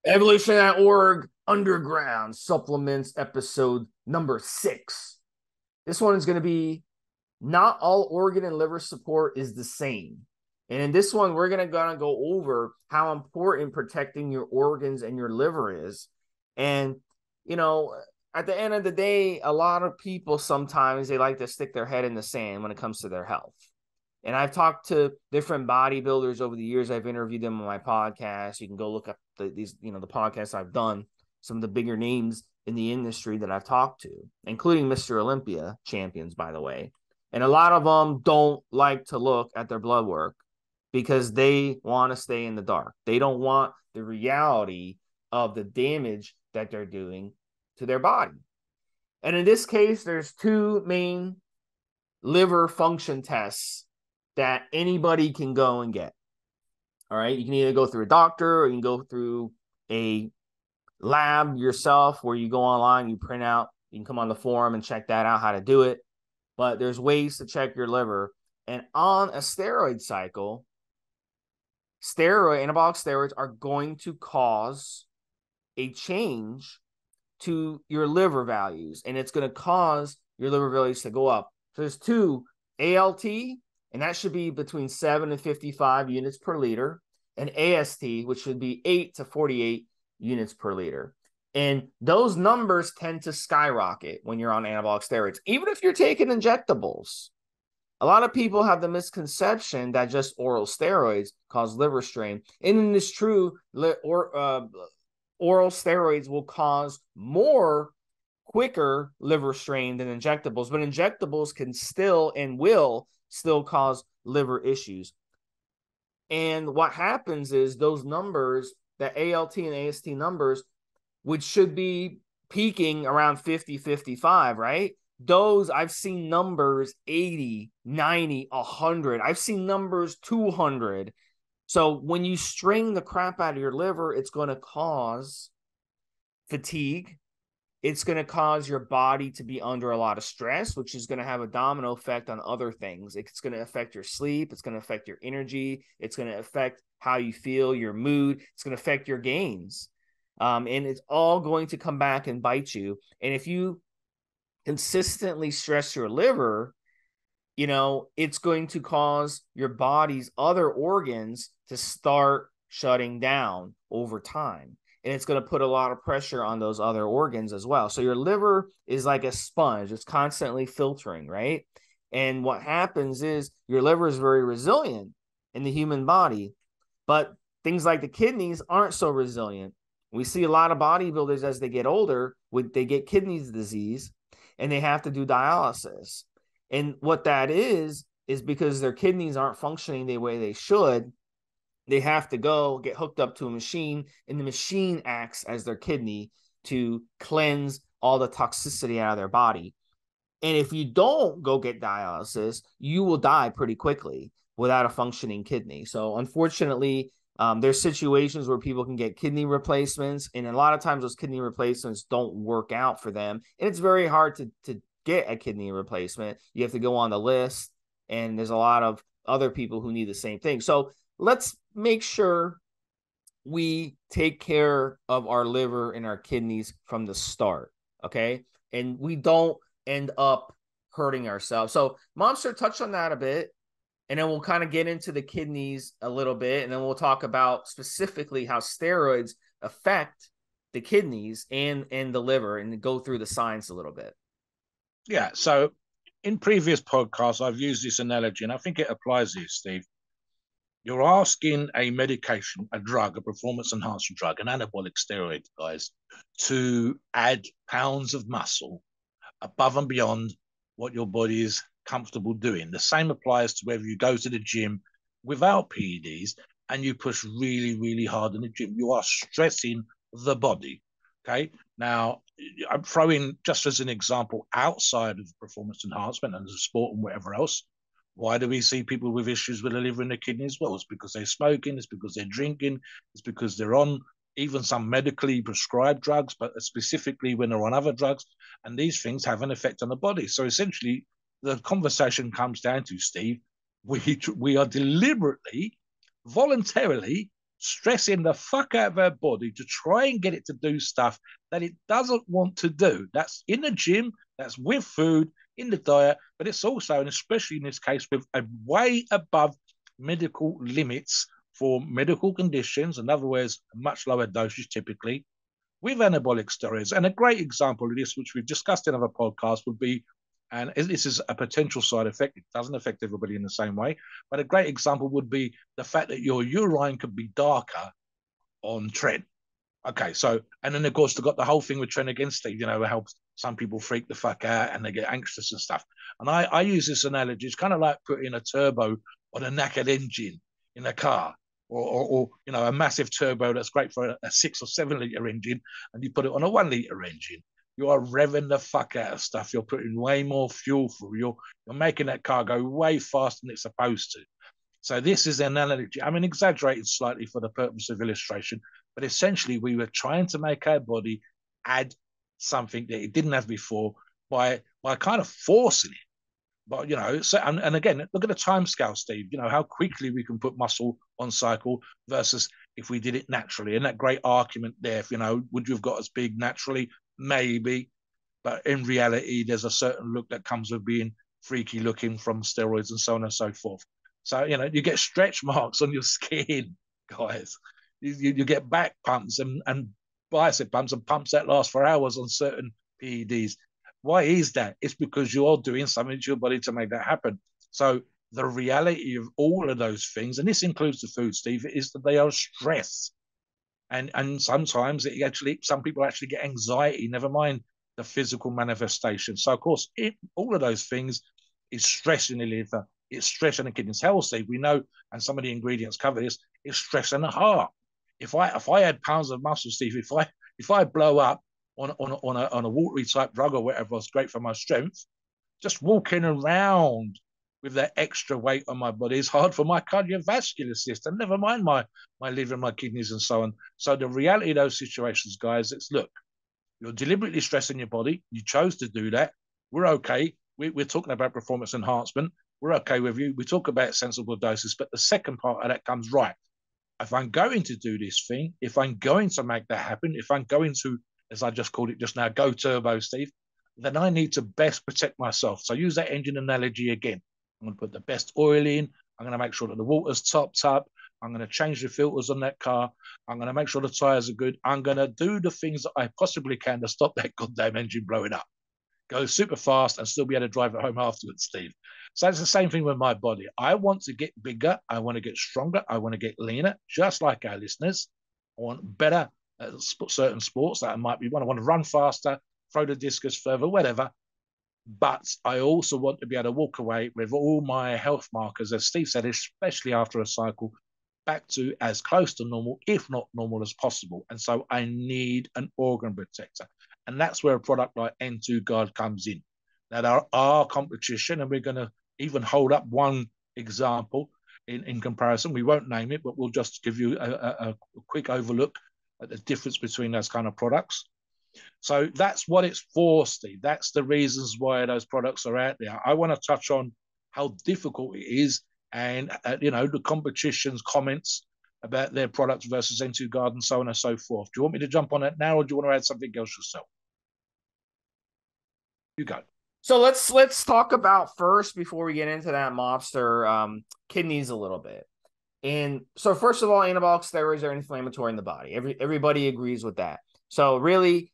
Evolutionary.org Underground Supplements episode number 6. This one is going to be not all organ and liver support is the same. And in this one, we're going to go over how important protecting your organs and your liver is. And, you know, at the end of the day, a lot of people sometimes they like to stick their head in the sand when it comes to their health. And I've talked to different bodybuilders over the years. I've interviewed them on my podcast. You can go look up the podcasts I've done, some of the bigger names in the industry that I've talked to, including Mr. Olympia champions, by the way. And a lot of them don't like to look at their blood work because they want to stay in the dark. They don't want the reality of the damage that they're doing to their body. And in this case, there's two main liver function tests that anybody can go and get. All right. You can either go through a doctor or you can go through a lab yourself where you go online, you print out, you can come on the forum and check that out, how to do it. But there's ways to check your liver. And on a steroid cycle, anabolic steroids are going to cause a change to your liver values. And it's going to cause your liver values to go up. So there's two, ALT, and that should be between 7 and 55 units per liter, and AST, which should be 8 to 48 units per liter. And those numbers tend to skyrocket when you're on anabolic steroids, even if you're taking injectables. A lot of people have the misconception that just oral steroids cause liver strain. And it is true, oral steroids will cause more quicker liver strain than injectables, but injectables can still and will still cause liver issues. And what happens is those numbers, the ALT and AST numbers, which should be peaking around 50, 55, right? Those I've seen numbers 80, 90, 100. I've seen numbers 200. So when you strain the crap out of your liver, it's going to cause fatigue. It's going to cause your body to be under a lot of stress, which is going to have a domino effect on other things. It's going to affect your sleep. It's going to affect your energy. It's going to affect how you feel, your mood. It's going to affect your gains. And it's all going to come back and bite you. And if you consistently stress your liver, it's going to cause your body's other organs to start shutting down over time. And it's going to put a lot of pressure on those other organs as well. So your liver is like a sponge. It's constantly filtering, right? And what happens is your liver is very resilient in the human body, but things like the kidneys aren't so resilient. We see a lot of bodybuilders as they get older, they get kidney disease and they have to do dialysis. And what that is because their kidneys aren't functioning the way they should. They have to go get hooked up to a machine, and the machine acts as their kidney to cleanse all the toxicity out of their body. And if you don't go get dialysis, you will die pretty quickly without a functioning kidney. So unfortunately, there's situations where people can get kidney replacements, and a lot of times those kidney replacements don't work out for them. And it's very hard to get a kidney replacement. You have to go on the list, and there's a lot of other people who need the same thing. So let's make sure we take care of our liver and our kidneys from the start, okay? And we don't end up hurting ourselves. So Mobster touched on that a bit, and then we'll kind of get into the kidneys a little bit, and then we'll talk about specifically how steroids affect the kidneys and the liver, and go through the science a little bit. Yeah, so in previous podcasts, I've used this analogy, and I think it applies here, Steve. You're asking a medication, a drug, a performance enhancing drug, an anabolic steroid, guys, to add pounds of muscle above and beyond what your body is comfortable doing. The same applies to whether you go to the gym without PEDs and you push really, really hard in the gym. You are stressing the body. Okay. Now, I'm throwing just as an example outside of performance enhancement and the sport and whatever else. Why do we see people with issues with the liver and the kidney as well? It's because they're smoking, it's because they're drinking, it's because they're on even some medically prescribed drugs, but specifically when they're on other drugs. And these things have an effect on the body. So essentially, the conversation comes down to, Steve, we are deliberately, voluntarily stressing the fuck out of our body to try and get it to do stuff that it doesn't want to do. That's in the gym, that's with food, in the diet, but it's also, and especially in this case, with a way above medical limits for medical conditions. In other words, a much lower dosage typically with anabolic steroids. And a great example of this, which we've discussed in other podcasts, would be, and this is a potential side effect, it doesn't affect everybody in the same way, but a great example would be the fact that your urine could be darker on tren. Okay, so, and then of course they've got the whole thing with tren again, Steve, it helps some people freak the fuck out and they get anxious and stuff. And I use this analogy, it's kind of like putting a turbo on a knackered engine in a car. Or a massive turbo that's great for a 6 or 7 liter engine, and you put it on a 1 liter engine. You are revving the fuck out of stuff. You're putting way more fuel through. You're making that car go way faster than it's supposed to. So this is an analogy. I mean, exaggerated slightly for the purpose of illustration, but essentially we were trying to make our body add something that it didn't have before by kind of forcing it. But so and again, look at the time scale, Steve. How quickly we can put muscle on cycle versus if we did it naturally. And that great argument there, would you have got as big naturally? Maybe, but in reality, there's a certain look that comes with being freaky looking from steroids and so on and so forth. So you get stretch marks on your skin, guys. You get back pumps and bicep pumps and pumps that last for hours on certain PEDs. Why is that? It's because you're doing something to your body to make that happen. So the reality of all of those things, and this includes the food, Steve, is that they are stress. And sometimes some people actually get anxiety, never mind the physical manifestation. So of course, all of those things is stress in the liver, it's stress in the kidneys. Hell, Steve, we know, and some of the ingredients cover this, it's stress in the heart. If I had pounds of muscle, Steve, if I blow up on a watery type drug or whatever was great for my strength, just walking around with that extra weight on my body is hard for my cardiovascular system, never mind my liver, my kidneys, and so on. So the reality of those situations, guys, it's look, you're deliberately stressing your body. You chose to do that. We're okay. We're talking about performance enhancement. We're okay with you. We talk about sensible doses, but the second part of that comes right. If I'm going to do this thing, if I'm going to make that happen, if I'm going to, as I just called it just now, go turbo, Steve, then I need to best protect myself. So use that engine analogy again. I'm going to put the best oil in. I'm going to make sure that the water's topped up. I'm going to change the filters on that car. I'm going to make sure the tires are good. I'm going to do the things that I possibly can to stop that goddamn engine blowing up. Go super fast and still be able to drive it home afterwards, Steve. So it's the same thing with my body. I want to get bigger. I want to get stronger. I want to get leaner, just like our listeners. I want better at certain sports that I might be one. I want to run faster, throw the discus further, whatever. But I also want to be able to walk away with all my health markers, as Steve said, especially after a cycle, back to as close to normal, if not normal, as possible. And so I need an organ protector. And that's where a product like N2 Guard comes in. Now, there are competition, and we're going to even hold up one example in comparison. We won't name it, but we'll just give you a quick overlook at the difference between those kind of products. So that's what it's for, Steve. That's the reasons why those products are out there. I want to touch on how difficult it is and, the competition's comments about their products versus N2 Guard and so on and so forth. Do you want me to jump on that now, or do you want to add something else yourself? You go. So let's talk about first, before we get into that mobster, kidneys a little bit. And so first of all, anabolic steroids are inflammatory in the body. Everybody agrees with that. So really,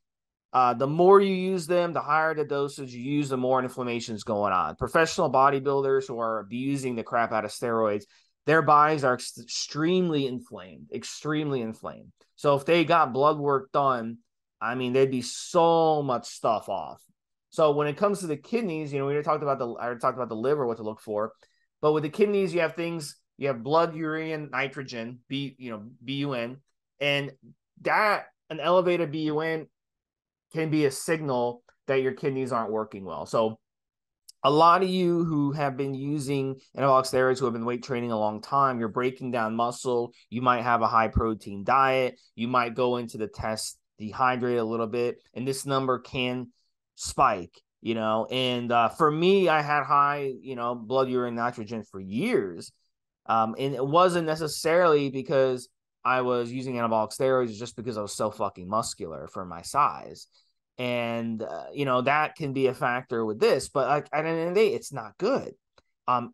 the more you use them, the higher the dosage you use, the more inflammation is going on. Professional bodybuilders who are abusing the crap out of steroids, their bodies are extremely inflamed. So if they got blood work done, I mean, there'd be so much stuff off. So when it comes to the kidneys, we already talked about the liver, what to look for. But with the kidneys, you have things, you have blood, urea, nitrogen, BUN, and that an elevated BUN can be a signal that your kidneys aren't working well. So a lot of you who have been using anabolic steroids, who have been weight training a long time, you're breaking down muscle. You might have a high protein diet. You might go into the test dehydrate a little bit, and this number can spike, and for me, I had high, blood, urine, nitrogen for years. And it wasn't necessarily because I was using anabolic steroids just because I was so fucking muscular for my size. And, that can be a factor with this, but like at the end of the day, it's not good.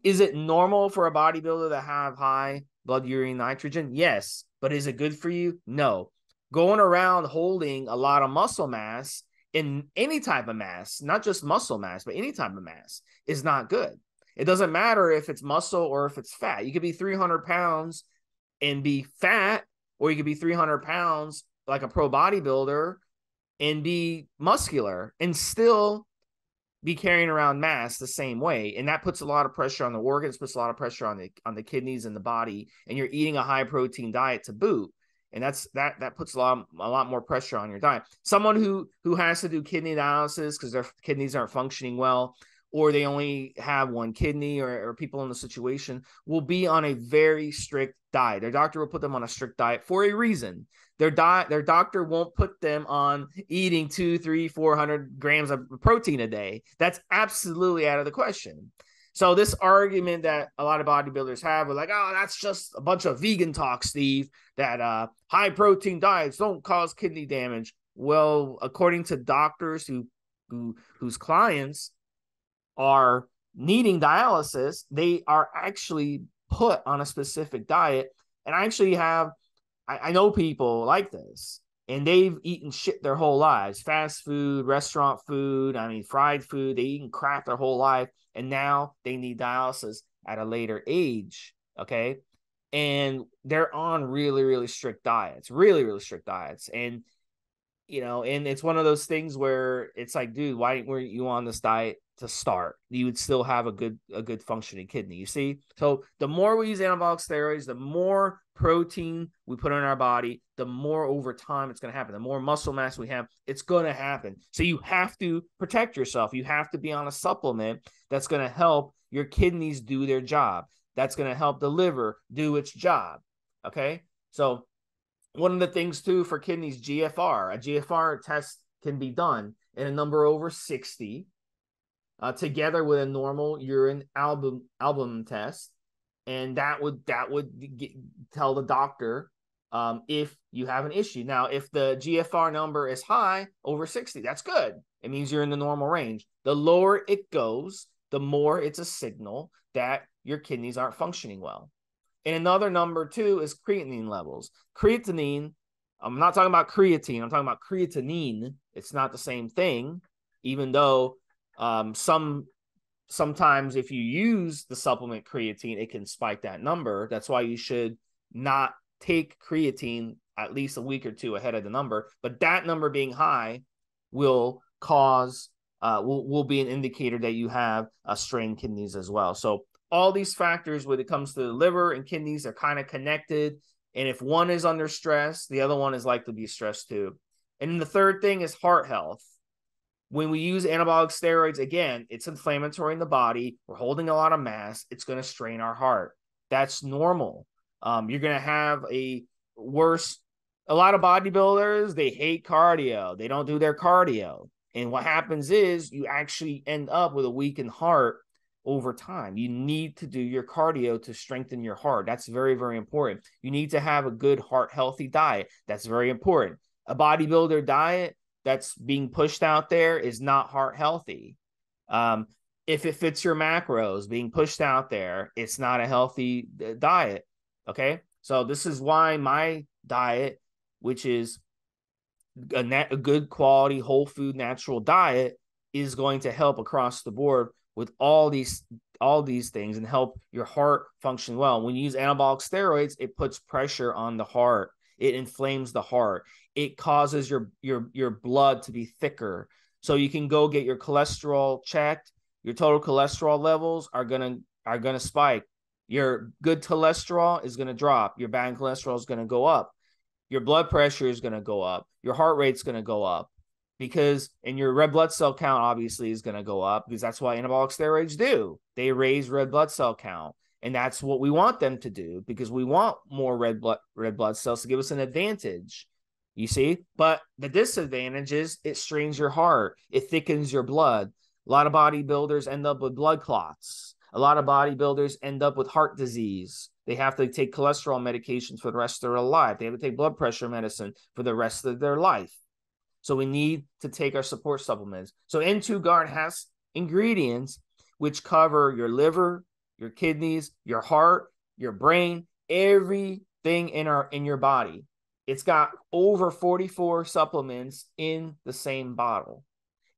Is it normal for a bodybuilder to have high blood urea nitrogen? Yes. But is it good for you? No. Going around holding a lot of muscle mass in any type of mass, not just muscle mass, but any type of mass, is not good. It doesn't matter if it's muscle or if it's fat. You could be 300 pounds and be fat, or you could be 300 pounds like a pro bodybuilder and be muscular and still be carrying around mass the same way. And that puts a lot of pressure on the organs, puts a lot of pressure on the kidneys and the body. And you're eating a high protein diet to boot. And that puts a lot more pressure on your diet. Someone who has to do kidney dialysis because their kidneys aren't functioning well, or they only have one kidney, or people in the situation, will be on a very strict diet. Their doctor will put them on a strict diet for a reason. Their doctor won't put them on eating 200, 300, 400 grams of protein a day. That's absolutely out of the question. So this argument that a lot of bodybuilders have, are like, oh, that's just a bunch of vegan talk, Steve, that high protein diets don't cause kidney damage. Well, according to doctors whose clients are needing dialysis, they are actually put on a specific diet. And I know people like this, and they've eaten shit their whole lives. Fast food, restaurant food, fried food. They eaten crap their whole life. And now they need dialysis at a later age. Okay. And they're on really, really strict diets, really, really strict diets. And, and it's one of those things where it's like, dude, why weren't you on this diet to start? You would still have a good functioning kidney, you see? So the more we use anabolic steroids, the more protein we put in our body, the more over time it's going to happen. The more muscle mass we have, it's going to happen. So you have to protect yourself. You have to be on a supplement that's going to help your kidneys do their job. That's going to help the liver do its job. Okay? So one of the things too for kidneys, GFR. A GFR test can be done in a number over 60, together with a normal urine albumin test, and that would tell the doctor if you have an issue. Now, if the GFR number is high, over 60, that's good. It means you're in the normal range. The lower it goes, the more it's a signal that your kidneys aren't functioning well. And another number too is creatinine levels. Creatinine, I'm not talking about creatine, I'm talking about creatinine. It's not the same thing, even though sometimes if you use the supplement creatine, it can spike that number. That's why you should not take creatine at least a week or two ahead of the number. But that number being high will cause will be an indicator that you have strained kidneys as well. So all these factors when it comes to the liver and kidneys are kind of connected. And if one is under stress, the other one is likely to be stressed too. And then the third thing is heart health. When we use anabolic steroids, again, it's inflammatory in the body. We're holding a lot of mass. It's going to strain our heart. That's normal. You're going to have a lot of bodybuilders, they hate cardio. They don't do their cardio. And what happens is you actually end up with a weakened heart over time. You need to do your cardio to strengthen your heart. That's very, very important. You need to have a good heart healthy diet. That's very important. A bodybuilder diet that's being pushed out there is not heart healthy. If it fits your macros, being pushed out there, it's not a healthy diet. Okay. So this is why my diet, which is a good quality whole food natural diet, is going to help across the board with all these things and help your heart function well. When you use anabolic steroids, it puts pressure on the heart. It inflames the heart. It causes your blood to be thicker. So you can go get your cholesterol checked. Your total cholesterol levels are gonna spike. Your good cholesterol is gonna drop. Your bad cholesterol is gonna go up. Your blood pressure is gonna go up. Your heart rate's gonna go up. And your red blood cell count obviously is going to go up, because that's what anabolic steroids do. They raise red blood cell count. And that's what we want them to do, because we want more red blood cells to give us an advantage, you see? But the disadvantage is it strains your heart. It thickens your blood. A lot of bodybuilders end up with blood clots. A lot of bodybuilders end up with heart disease. They have to take cholesterol medications for the rest of their life. They have to take blood pressure medicine for the rest of their life. So we need to take our support supplements. So N2 Guard has ingredients which cover your liver, your kidneys, your heart, your brain, everything in your body. It's got over 44 supplements in the same bottle.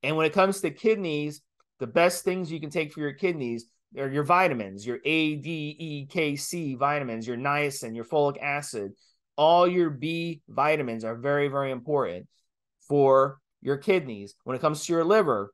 And when it comes to kidneys, the best things you can take for your kidneys are your vitamins, your A, D, E, K, C vitamins, your niacin, your folic acid. All your B vitamins are very, very important for your kidneys. When it comes to your liver,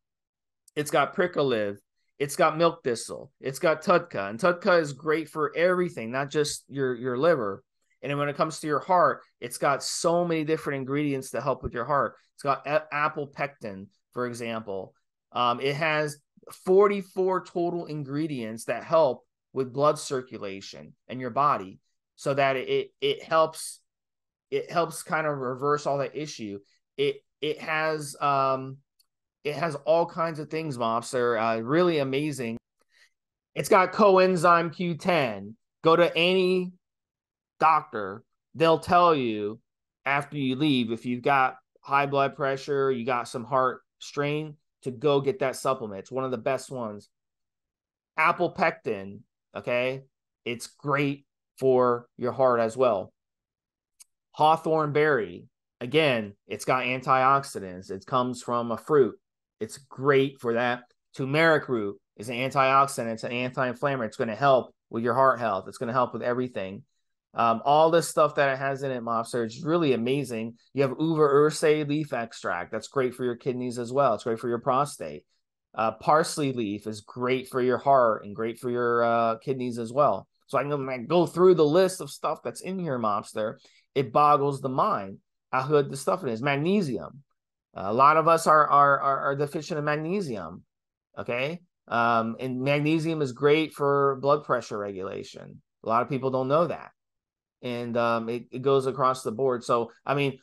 it's got prickolive, it's got milk thistle, it's got tutka, and tutka is great for everything, not just your liver. And then when it comes to your heart, it's got so many different ingredients to help with your heart. It's got apple pectin, for example. It has 44 total ingredients that help with blood circulation in your body, so that it helps kind of reverse all that issue. It has all kinds of things, Mobster. Really amazing. It's got coenzyme Q10. Go to any doctor, they'll tell you after you leave, if you've got high blood pressure, you got some heart strain, to go get that supplement. It's one of the best ones. Apple pectin, okay? It's great for your heart as well. Hawthorn berry, again, it's got antioxidants. It comes from a fruit. It's great for that. Turmeric root is an antioxidant. It's an anti-inflammatory. It's going to help with your heart health. It's going to help with everything. All this stuff that it has in it, Mobster, it's really amazing. You have uva urse leaf extract. That's great for your kidneys as well. It's great for your prostate. Parsley leaf is great for your heart and great for your kidneys as well. So I can go through the list of stuff that's in here, Mobster. It boggles the mind how good the stuff it is. Magnesium. A lot of us are deficient in magnesium. Okay. And magnesium is great for blood pressure regulation. A lot of people don't know that. And it goes across the board. So, I mean,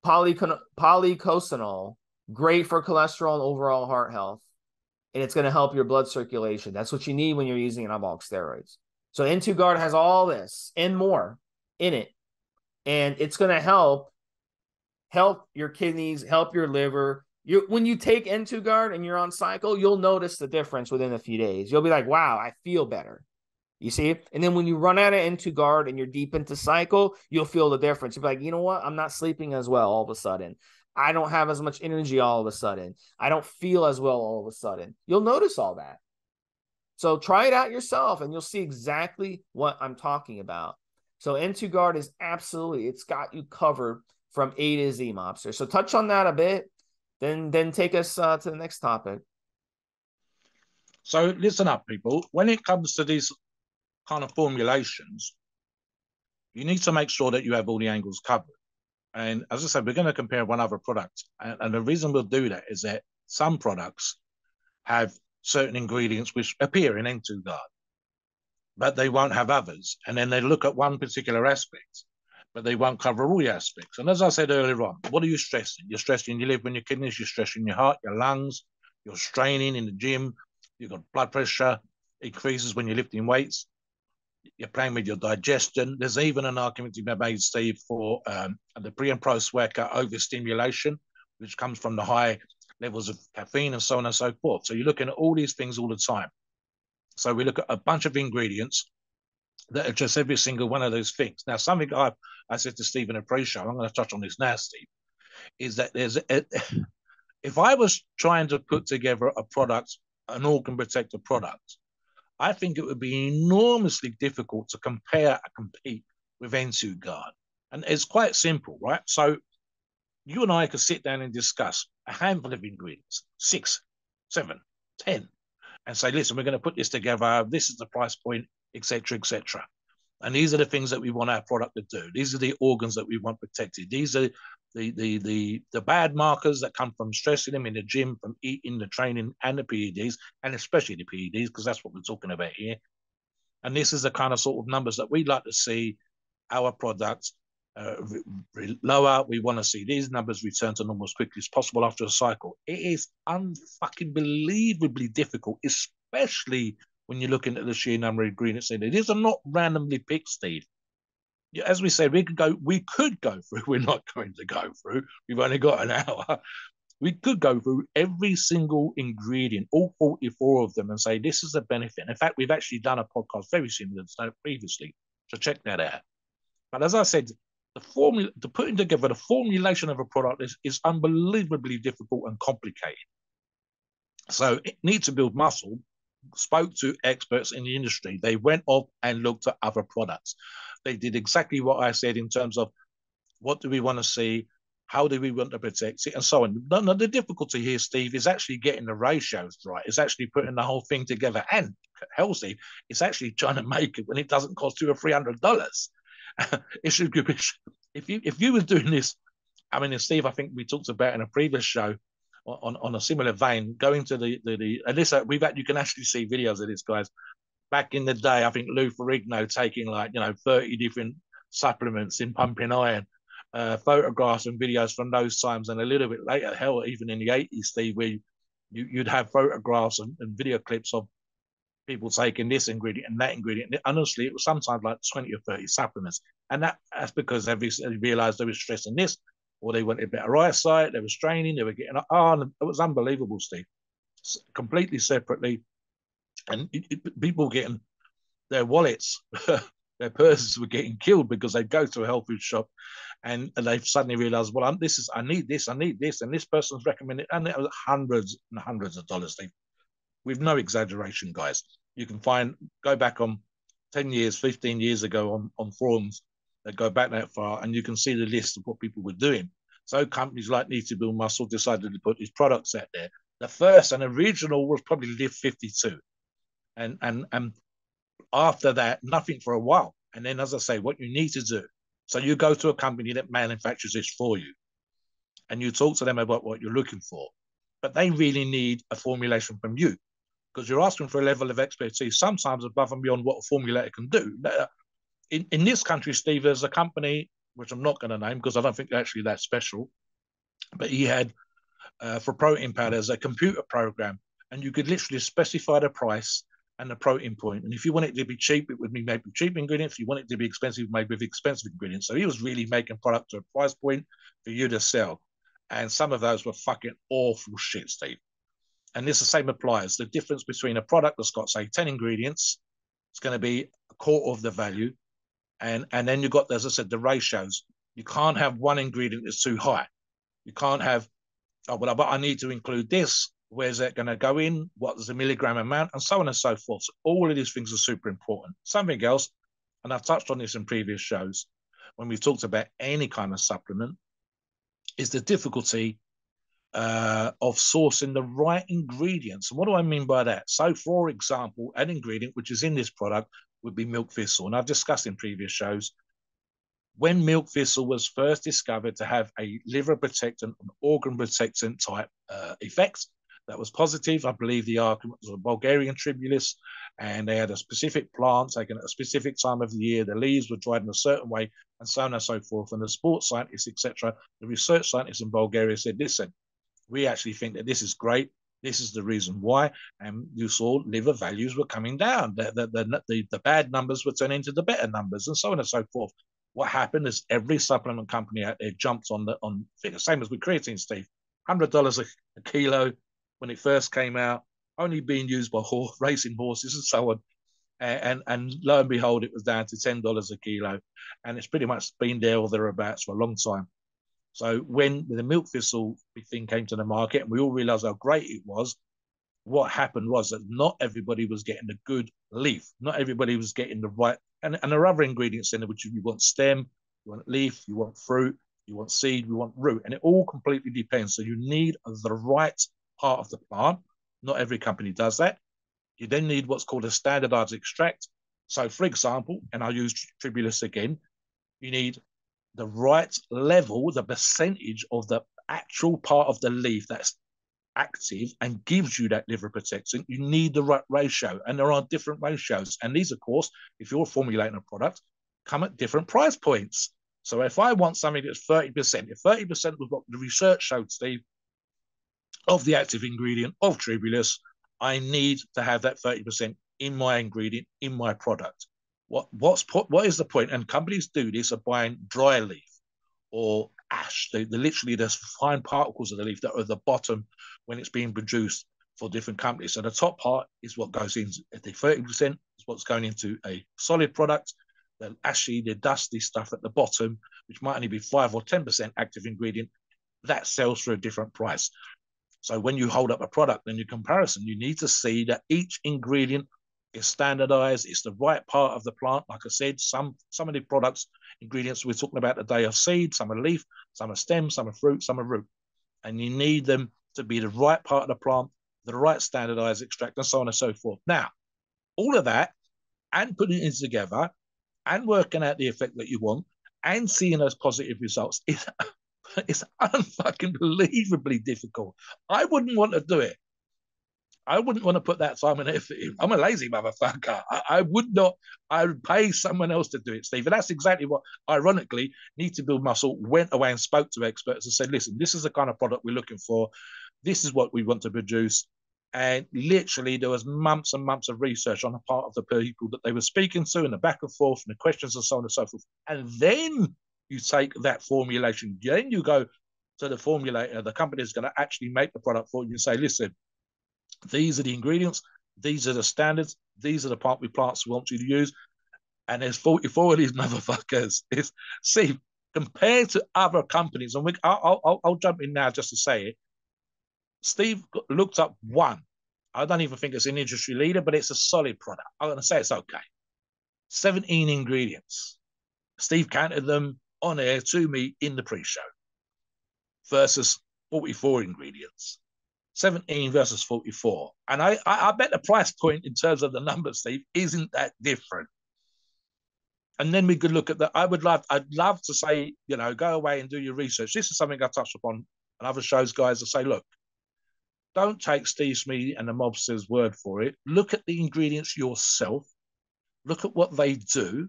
polycosanol, great for cholesterol and overall heart health. And it's going to help your blood circulation. That's what you need when you're using anabolic steroids. So N2 Guard has all this and more in it. And it's going to help your kidneys, help your liver. When you take N2 Guard and you're on cycle, you'll notice the difference within a few days. You'll be like, wow, I feel better. You see? And then when you run out of N2 Guard and you're deep into cycle, you'll feel the difference. You'll be like, you know what? I'm not sleeping as well all of a sudden. I don't have as much energy all of a sudden. I don't feel as well all of a sudden. You'll notice all that. So try it out yourself and you'll see exactly what I'm talking about. So N2 Guard is absolutely, it's got you covered from A to Z, Mobster. So touch on that a bit, then take us to the next topic. So listen up, people. When it comes to these kind of formulations, you need to make sure that you have all the angles covered. And as I said, we're going to compare one other product. And the reason we'll do that is that some products have certain ingredients which appear in N2 Guard, but they won't have others. And then they look at one particular aspect, but they won't cover all the aspects. And as I said earlier on, what are you stressing? You're stressing your liver and your kidneys, you're stressing your heart, your lungs, you're straining in the gym, you've got blood pressure increases when you're lifting weights, you're playing with your digestion. There's even an argument to be made, Steve, for the pre and post workout overstimulation, which comes from the high levels of caffeine and so on and so forth. So you're looking at all these things all the time. So we look at a bunch of ingredients that are just every single one of those things. Now, something I said to Steve in a pre-show, I'm going to touch on this now, Steve, is that if I was trying to put together a product, an organ protector product, I think it would be enormously difficult to compare and compete with N2 Guard. And it's quite simple, right? So you and I could sit down and discuss a handful of ingredients, 6, 7, 10, and say, listen, we're going to put this together. This is the price point, etc., etc. And these are the things that we want our product to do. These are the organs that we want protected. These are the bad markers that come from stressing them in the gym, from eating, the training, and the PEDs, and especially the PEDs, because that's what we're talking about here. And this is the kind of sort of numbers that we'd like to see our products lower. We want to see these numbers return to normal as quickly as possible after a cycle. It is unfucking believably difficult, especially when you're looking at the sheer number of ingredients in it. These are not randomly picked, Steve. As we said, we could go through. We're not going to go through. We've only got an hour. We could go through every single ingredient, all 44 of them, and say this is the benefit. In fact, we've actually done a podcast very similar to that previously, so check that out. But as I said, the putting together the formulation of a product is unbelievably difficult and complicated. So it needs to build muscle. Spoke to experts in the industry. They went off and looked at other products. They did exactly what I said in terms of what do we want to see, how do we want to protect it, and so on. No, the difficulty here, Steve, is actually getting the ratios right. It's actually putting the whole thing together. And hell, Steve, it's actually trying to make it when it doesn't cost $200 or $300. It should be, if you were doing this. I mean, Steve, I think we talked about in a previous show on a similar vein, going to the and this you can actually see videos of this, guys. Back in the day, I think Lou Ferrigno taking 30 different supplements in pumping iron, photographs and videos from those times, and a little bit later, hell, even in the 80s, Steve, where you'd have photographs and video clips of people taking this ingredient and that ingredient. And honestly, it was sometimes like 20 or 30 supplements. And that's because they realized they were stressing this, or they wanted better eyesight, they were straining, they were getting, it was unbelievable, Steve. Completely separately. And people getting their wallets, their purses were getting killed because they'd go to a health food shop and they've suddenly realized, well, I need this, and this person's recommended, and it was hundreds and hundreds of dollars, Steve. With no exaggeration, guys. You can go back on 10 years, 15 years ago on forums that go back that far, and you can see the list of what people were doing. So companies like Need to Build Muscle decided to put these products out there. The first and original was probably Live 52. And after that, nothing for a while. And then, as I say, what you need to do, so you go to a company that manufactures this for you, and you talk to them about what you're looking for, but they really need a formulation from you, because you're asking for a level of expertise sometimes above and beyond what a formulator can do. In this country, Steve, there's a company, which I'm not going to name because I don't think they're actually that special, but he had, for protein powders, a computer program, and you could literally specify the price and the protein point. And if you want it to be cheap, it would be maybe cheap ingredients. If you want it to be expensive, maybe with expensive ingredients. So he was really making product to a price point for you to sell. And some of those were fucking awful shit, Steve. And this the same applies. The difference between a product that's got, say, 10 ingredients, it's going to be a quarter of the value. And then you've got, as I said, the ratios. You can't have one ingredient that's too high. You can't have, but I need to include this. Where's that going to go in? What is the milligram amount? And so on and so forth. So all of these things are super important. Something else, and I've touched on this in previous shows, when we've talked about any kind of supplement, is the difficulty of sourcing the right ingredients. And what do I mean by that? So, for example, an ingredient which is in this product would be milk thistle. And I've discussed in previous shows, when milk thistle was first discovered to have a liver protectant, an organ protectant type effect, that was positive. I believe the argument was a Bulgarian tribulus, and they had a specific plant taken at a specific time of the year. The leaves were dried in a certain way, and so on and so forth. And the sports scientists, etc., the research scientists in Bulgaria said, listen, we actually think that this is great. This is the reason why. And you saw liver values were coming down. The bad numbers were turning into the better numbers, and so on and so forth. What happened is every supplement company out there jumped on the same as with creatine, Steve. $100 a kilo when it first came out, only being used by racing horses and so on. And lo and behold, it was down to $10 a kilo. And it's pretty much been there or thereabouts for a long time. So when the milk thistle thing came to the market and we all realized how great it was, what happened was that not everybody was getting the good leaf. Not everybody was getting the right. And there are other ingredients in it, which you want stem, you want leaf, you want fruit, you want seed, you want root. And it all completely depends. So you need the right part of the plant. Not every company does that. You then need what's called a standardized extract. So, for example, and I'll use tribulus again, you need the right level, the percentage of the actual part of the leaf that's active and gives you that liver protectant. You need the right ratio, and there are different ratios. And these, of course, if you're formulating a product, come at different price points. So if I want something that's 30%, if 30% was what the research showed, Steve, of the active ingredient of tribulus, I need to have that 30% in my ingredient, in my product. What is the point? And companies do this of buying dry leaf or ash. They literally, there's fine particles of the leaf that are at the bottom when it's being produced for different companies. So the top part is what goes into the 30% is what's going into a solid product. The ashy, the dusty stuff at the bottom, which might only be 5 or 10% active ingredient, that sells for a different price. So when you hold up a product in your comparison, you need to see that each ingredient is standardized. It's the right part of the plant. Like I said, some of the products, ingredients we're talking about today are seed, some are leaf, some are stem, some are fruit, some are root. And you need them to be the right part of the plant, the right standardized extract, and so on and so forth. Now, all of that and putting it together and working out the effect that you want and seeing those positive results is it's unfucking believably difficult. I wouldn't want to do it. I wouldn't want to put that time and effort in. I'm a lazy motherfucker. I would not. I would pay someone else to do it, Steve. And that's exactly what, ironically, Need to Build Muscle went away and spoke to experts and said, listen, this is the kind of product we're looking for. This is what we want to produce. And literally, there was months and months of research on the part of the people that they were speaking to and the back and forth and the questions and so on and so forth. And then you take that formulation. Then you go to the formulator. The company is going to actually make the product for you and say, listen, these are the ingredients, these are the standards, these are the plants we want you to use. And there's 44 of these motherfuckers. See, compared to other companies, and I'll jump in now just to say it. Steve looked up one. I don't even think it's an industry leader, but it's a solid product. I'm going to say it's okay. 17 ingredients. Steve counted them on air to me in the pre-show versus 44 ingredients. 17 versus 44. And I bet the price point in terms of the numbers, Steve, isn't that different. And then we could look at that. I'd love to say, go away and do your research. This is something I touched upon on other shows, guys, to say, look, don't take Stevesmi and the Mobster's word for it. Look at the ingredients yourself. Look at what they do.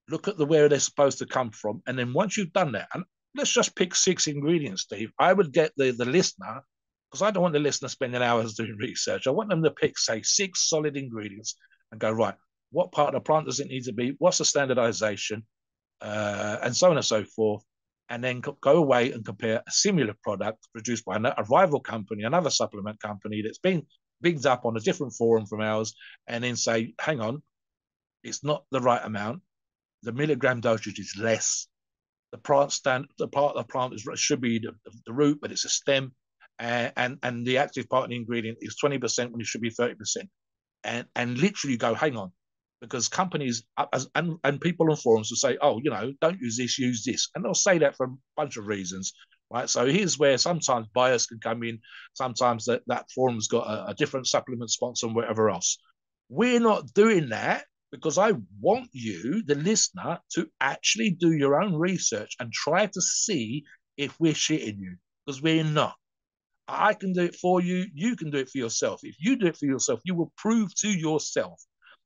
Look at where they're supposed to come from. And then once you've done that, and let's just pick 6 ingredients, Steve. I would get the listener, because I don't want the listener spending hours doing research. I want them to pick, say, 6 solid ingredients and go, right, what part of the plant does it need to be? What's the standardization? And so on and so forth. And then go away and compare a similar product produced by a rival company, another supplement company that's been bigged up on a different forum from ours, and then say, hang on, it's not the right amount. The milligram dosage is less. The part of the plant should be the root, but it's a stem. And the active part of the ingredient is 20% when it should be 30%. And literally go, hang on, because companies and people on forums will say, oh, don't use this, use this. And they'll say that for a bunch of reasons, right? So here's where sometimes bias can come in. Sometimes that forum's got a different supplement sponsor and whatever else. We're not doing that because I want you, the listener, to actually do your own research and try to see if we're shitting you, because we're not. I can do it for you. You can do it for yourself. If you do it for yourself, you will prove to yourself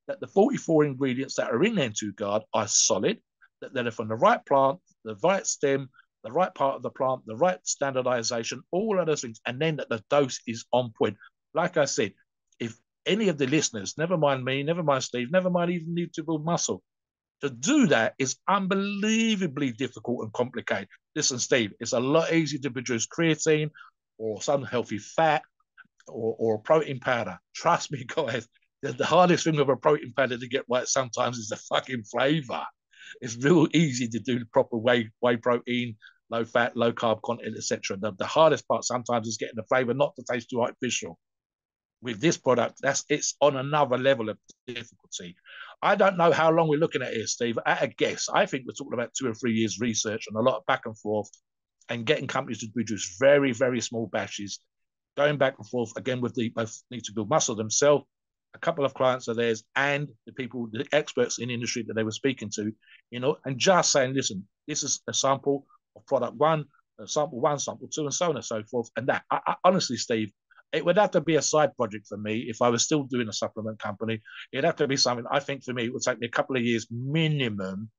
that the 44 ingredients that are in N2Guard are solid, that they're from the right plant, the right stem, the right part of the plant, the right standardization, all of those things, and then that the dose is on point. Like I said, if any of the listeners, never mind me, never mind Steve, never mind even Need to Build Muscle, to do that is unbelievably difficult and complicated. Listen, Steve, it's a lot easier to produce creatine or some healthy fat or a protein powder. Trust me, guys, the hardest thing with a protein powder to get right sometimes is the fucking flavor. It's real easy to do the proper whey protein, low fat, low carb content, etc. The hardest part sometimes is getting the flavor not to taste too artificial. With this product, it's on another level of difficulty. I don't know how long we're looking at here, Steve. At a guess, I think we're talking about 2 or 3 years research and a lot of back and forth and getting companies to produce very, very small batches, going back and forth again with both Need to Build Muscle themselves, a couple of clients of theirs, and the experts in the industry that they were speaking to, and just saying, listen, this is a sample of product 1, sample 1, sample 2, and so on and so forth. And that, honestly, Steve, it would have to be a side project for me if I was still doing a supplement company. It'd have to be something, I think for me, it would take me a couple of years minimum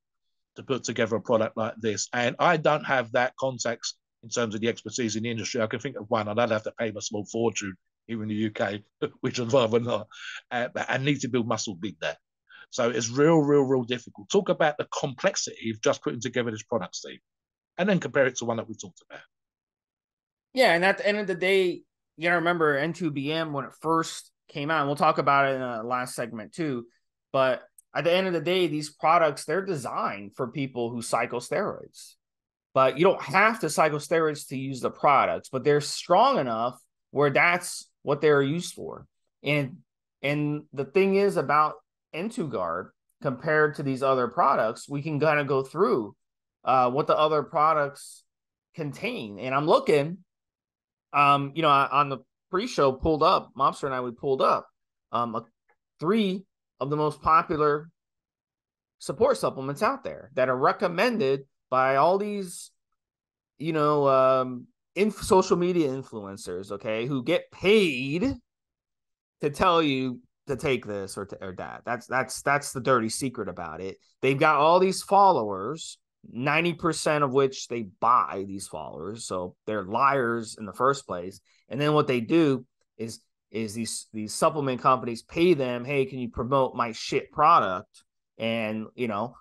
to put together a product like this. And I don't have that context in terms of the expertise in the industry. I can think of one, and I'd have to pay him a small fortune here in the UK, which I'd rather not, and need to build muscle big there. So it's real difficult. Talk about the complexity of just putting together this product, Steve, and then compare it to one that we talked about. Yeah, and at the end of the day, you gotta remember N2BM when it first came out. And we'll talk about it in the last segment too. But at the end of the day, these products, they're designed for people who cycle steroids. But you don't have to cycle steroids to use the products, but they're strong enough where that's what they're used for. And the thing is about N2Guard compared to these other products, we can kind of go through what the other products contain. And I'm looking, on the pre-show pulled up, Mobster and I, we pulled up 3 of the most popular support supplements out there that are recommended by all these, social media influencers, okay, who get paid to tell you to take this or that. That's the dirty secret about it. They've got all these followers, 90% of which they buy these followers, so they're liars in the first place. And then what they do is these supplement companies pay them, hey, can you promote my shit product? And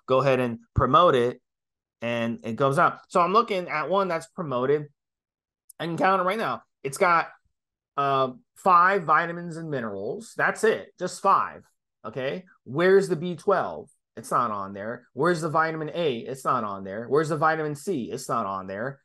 go ahead and promote it, and it goes out. So I'm looking at one that's promoted. I can count it right now. It's got 5 vitamins and minerals. That's it, just 5. Okay, where's the B12? It's not on there. Where's the vitamin A? It's not on there. Where's the vitamin C? It's not on there.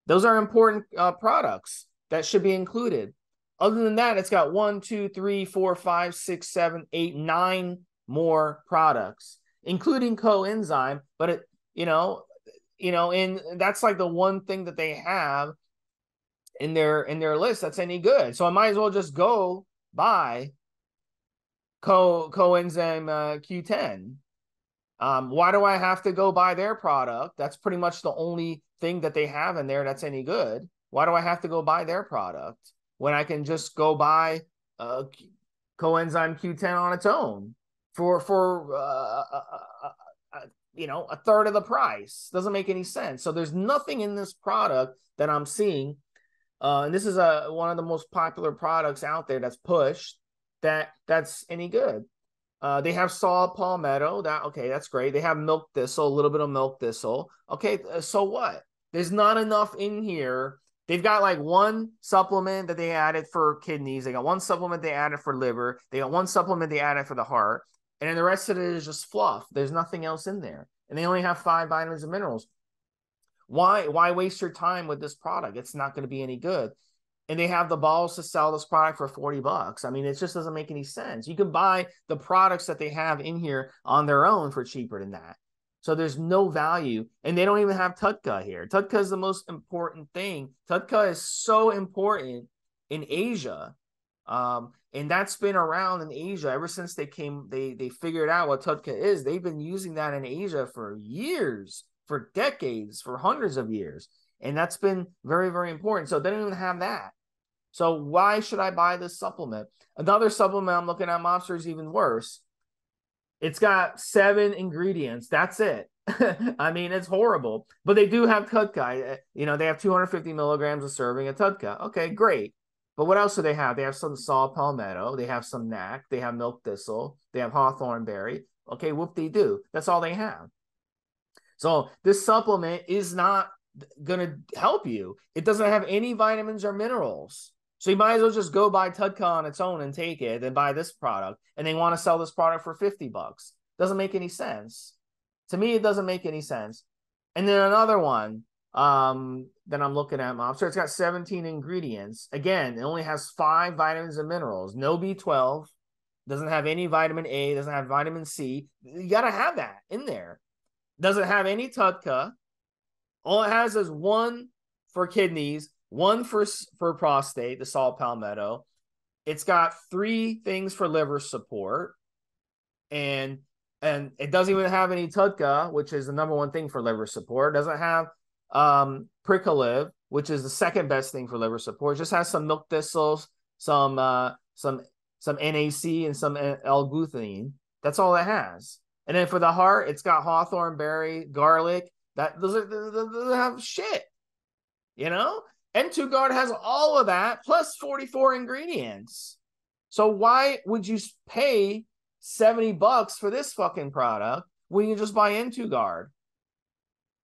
Those are important products that should be included. Other than that, it's got 1, 2, 3, 4, 5, 6, 7, 8, 9 more products, including coenzyme. But and that's like the one thing that they have in their list that's any good. So I might as well just go buy coenzyme Q10. Why do I have to go buy their product? That's pretty much the only thing that they have in there that's any good. Why do I have to go buy their product when I can just go buy coenzyme Q10 on its own for a third of the price? Doesn't make any sense. So there's nothing in this product that I'm seeing, and this is one of the most popular products out there that's pushed, that's any good. They have saw palmetto. That's great. They have milk thistle, a little bit of milk thistle. Okay, so what? There's not enough in here. They've got like one supplement that they added for kidneys. They got one supplement they added for liver. They got one supplement they added for the heart. And then the rest of it is just fluff. There's nothing else in there. And they only have 5 vitamins and minerals. Why waste your time with this product? It's not going to be any good. And they have the balls to sell this product for $40. I mean, it just doesn't make any sense. You can buy the products that they have in here on their own for cheaper than that. So there's no value. And they don't even have TUDCA here. TUDCA is the most important thing. TUDCA is so important in Asia. And that's been around in Asia ever since they figured out what TUDCA is. They've been using that in Asia for years, for decades, for hundreds of years. And that's been very, very important. So they don't even have that. So why should I buy this supplement? Another supplement I'm looking at, Mobster, is even worse. It's got 7 ingredients. That's it. I mean, it's horrible. But they do have TUDCA. They have 250 milligrams of serving of TUDCA. Okay, great. But what else do they have? They have some saw palmetto. They have some NAC. They have milk thistle. They have hawthorn berry. Okay, whoop-de-doo. That's all they have. So this supplement is not going to help you. It doesn't have any vitamins or minerals. So you might as well just go buy TUDCA on its own and take it, and buy this product. And they want to sell this product for $50. Doesn't make any sense. To me, it doesn't make any sense. And then another one that I'm looking at, Mobster, it's got 17 ingredients. Again, it only has 5 vitamins and minerals. No B12. Doesn't have any vitamin A. Doesn't have vitamin C. You got to have that in there. Doesn't have any TUDCA. All it has is 1 for kidneys, 1 for prostate, the saw palmetto. It's got 3 things for liver support. And it doesn't even have any TUDCA, which is the number 1 thing for liver support. It doesn't have Prickolive, which is the second best thing for liver support. It just has some milk thistles, some NAC, and some L-glutamine. That's all it has. And then for the heart, it's got hawthorn berry, garlic. That doesn't have shit, N2 Guard has all of that plus 44 ingredients. So why would you pay $70 for this fucking product when you just buy N2 Guard?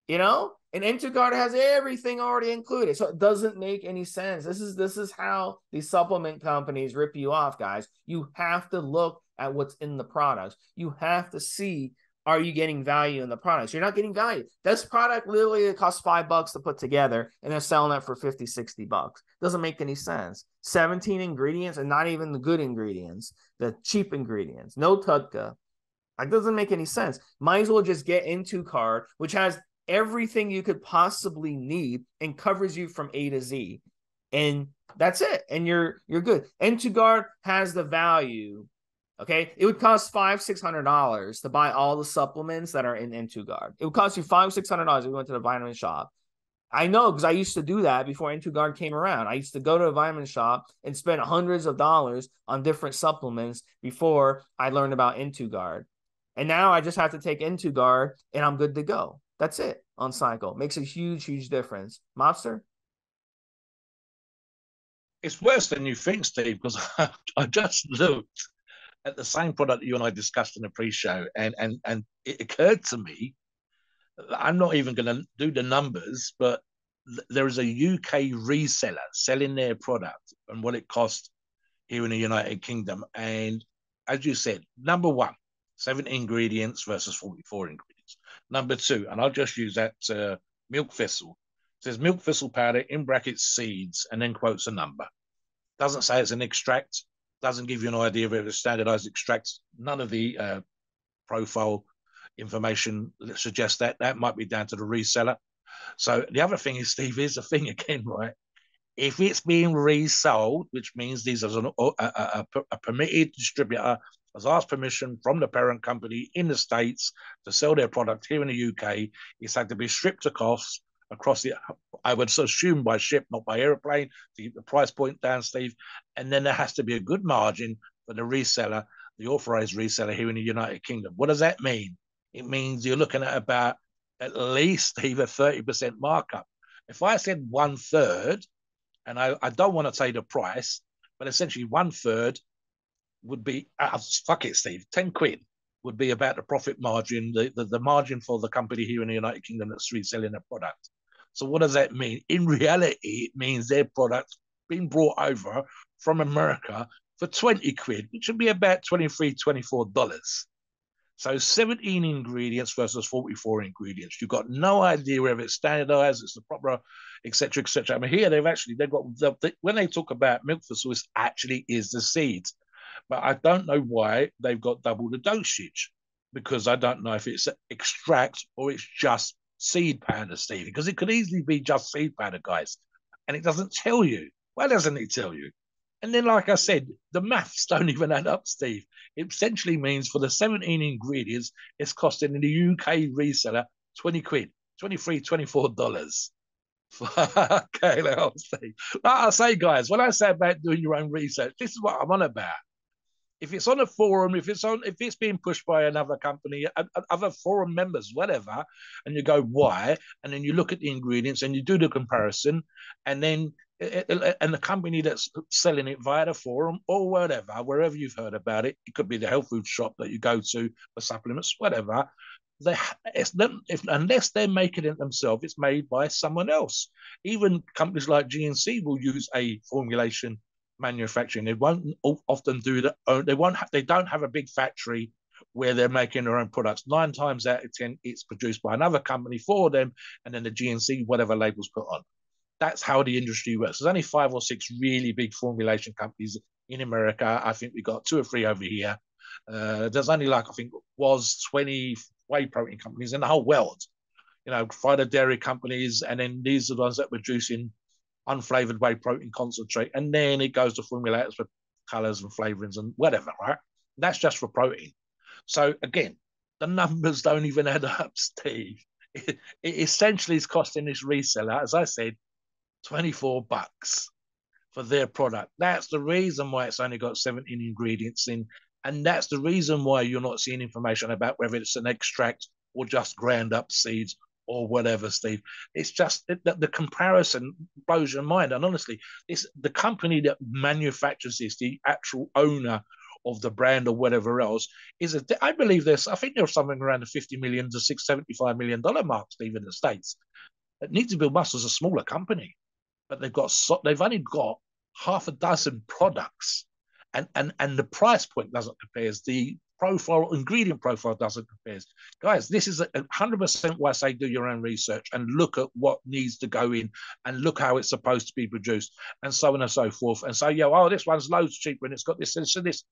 You know? And N2 Guard has everything already included. So it doesn't make any sense. This is how these supplement companies rip you off, guys. You have to look at what's in the products. You have to see, are you getting value in the products? You're not getting value. This product literally costs $5 to put together, and they're selling it for $50-$60. Doesn't make any sense. 17 ingredients, and not even the good ingredients, the cheap ingredients. No Tudka. It doesn't make any sense. Might as well just get N2 Guard, which has everything you could possibly need and covers you from A to Z. And that's it. And you're good. N2 Guard has the value. Okay. It would cost $500-$600 to buy all the supplements that are in N2 Guard. It would cost you $500-$600 if you went to the vitamin shop. I know, because I used to do that before N2 Guard came around. I used to go to a vitamin shop and spend hundreds of dollars on different supplements before I learned about N2 Guard. And now I just have to take N2 Guard and I'm good to go. That's it on cycle. Makes a huge, huge difference. Mobster? It's worse than you think, Steve, because I just looked at the same product that you and I discussed in the pre-show, and it occurred to me, I'm not even going to do the numbers, but there is a UK reseller selling their product and what it costs here in the United Kingdom. And as you said, number one, 7 ingredients versus 44 ingredients. Number two, and I'll just use that milk thistle. It says milk thistle powder, in brackets seeds, and then quotes a number. Doesn't say it's an extract, doesn't give you an idea of it as standardized extracts. None of the profile information that suggests that. That might be down to the reseller. So the other thing is, Steve, is the thing again, right? If it's being resold, which means these are a permitted distributor has asked permission from the parent company in the States to sell their product here in the UK, it's had to be stripped of costs across the, I would assume by ship, not by airplane, to keep the price point down, Steve. And then there has to be a good margin for the reseller, the authorized reseller here in the United Kingdom. What does that mean? It means you're looking at about at least either 30% markup. If I said 1/3, and I don't want to say the price, but essentially 1/3 would be, fuck it, Steve, 10 quid would be about the profit margin, the margin for the company here in the United Kingdom that's reselling a product. So what does that mean? In reality, it means their product's been brought over from America for 20 quid, which would be about $23, $24. So 17 ingredients versus 44 ingredients. You've got no idea whether it's standardized, it's the proper, etc., etc. I mean, here they've got when they talk about milk thistle, it actually is the seeds. But I don't know why they've got double the dosage, because I don't know if it's extract or it's just seed powder, Steve, because it could easily be just seed powder, guys. And it doesn't tell you. Why doesn't it tell you? And then, like I said, the maths don't even add up, Steve. It essentially means for the 17 ingredients, it's costing the UK reseller 20 quid, $23, $24. Okay, I'll say. Like I say, guys, when I say about doing your own research, this is what I'm on about. If it's on a forum, if it's being pushed by another company, other forum members, whatever, and you go why, and then you look at the ingredients and you do the comparison, and then and the company that's selling it via the forum or whatever, wherever you've heard about it, it could be the health food shop that you go to for supplements, whatever. Unless they're making it themselves, it's made by someone else. Even companies like GNC will use a formulation manufacturing. They won't often do that. They don't have a big factory where they're making their own products. 9 times out of 10, it's produced by another company for them, and then the GNC, whatever labels put on. That's how the industry works. There's only 5 or 6 really big formulation companies in America. I think we got 2 or 3 over here. There's only I think was 20 whey protein companies in the whole world. Fighter dairy companies, and then these are the ones that were producing unflavored whey protein concentrate, and then it goes to formulators for colors and flavorings and whatever, right? That's just for protein. So again, the numbers don't even add up, Steve. It essentially is costing this reseller, as I said, $24 for their product. That's the reason why it's only got 17 ingredients in, and that's the reason why you're not seeing information about whether it's an extract or just ground up seeds or whatever, Steve. It's just the comparison blows your mind. And honestly, it's the company that manufactures this, the actual owner of the brand or whatever else, I believe I think there's something around the 50 million to $675 million mark, Steve, in the States. That Need to Build Muscles a smaller company, but they've only got half a dozen products, and the price point doesn't compare. The ingredient profile doesn't compare. Guys, this is 100% why I say do your own research and look at what needs to go in and look how it's supposed to be produced and so on and so forth. And say, this one's loads cheaper and it's got this, so this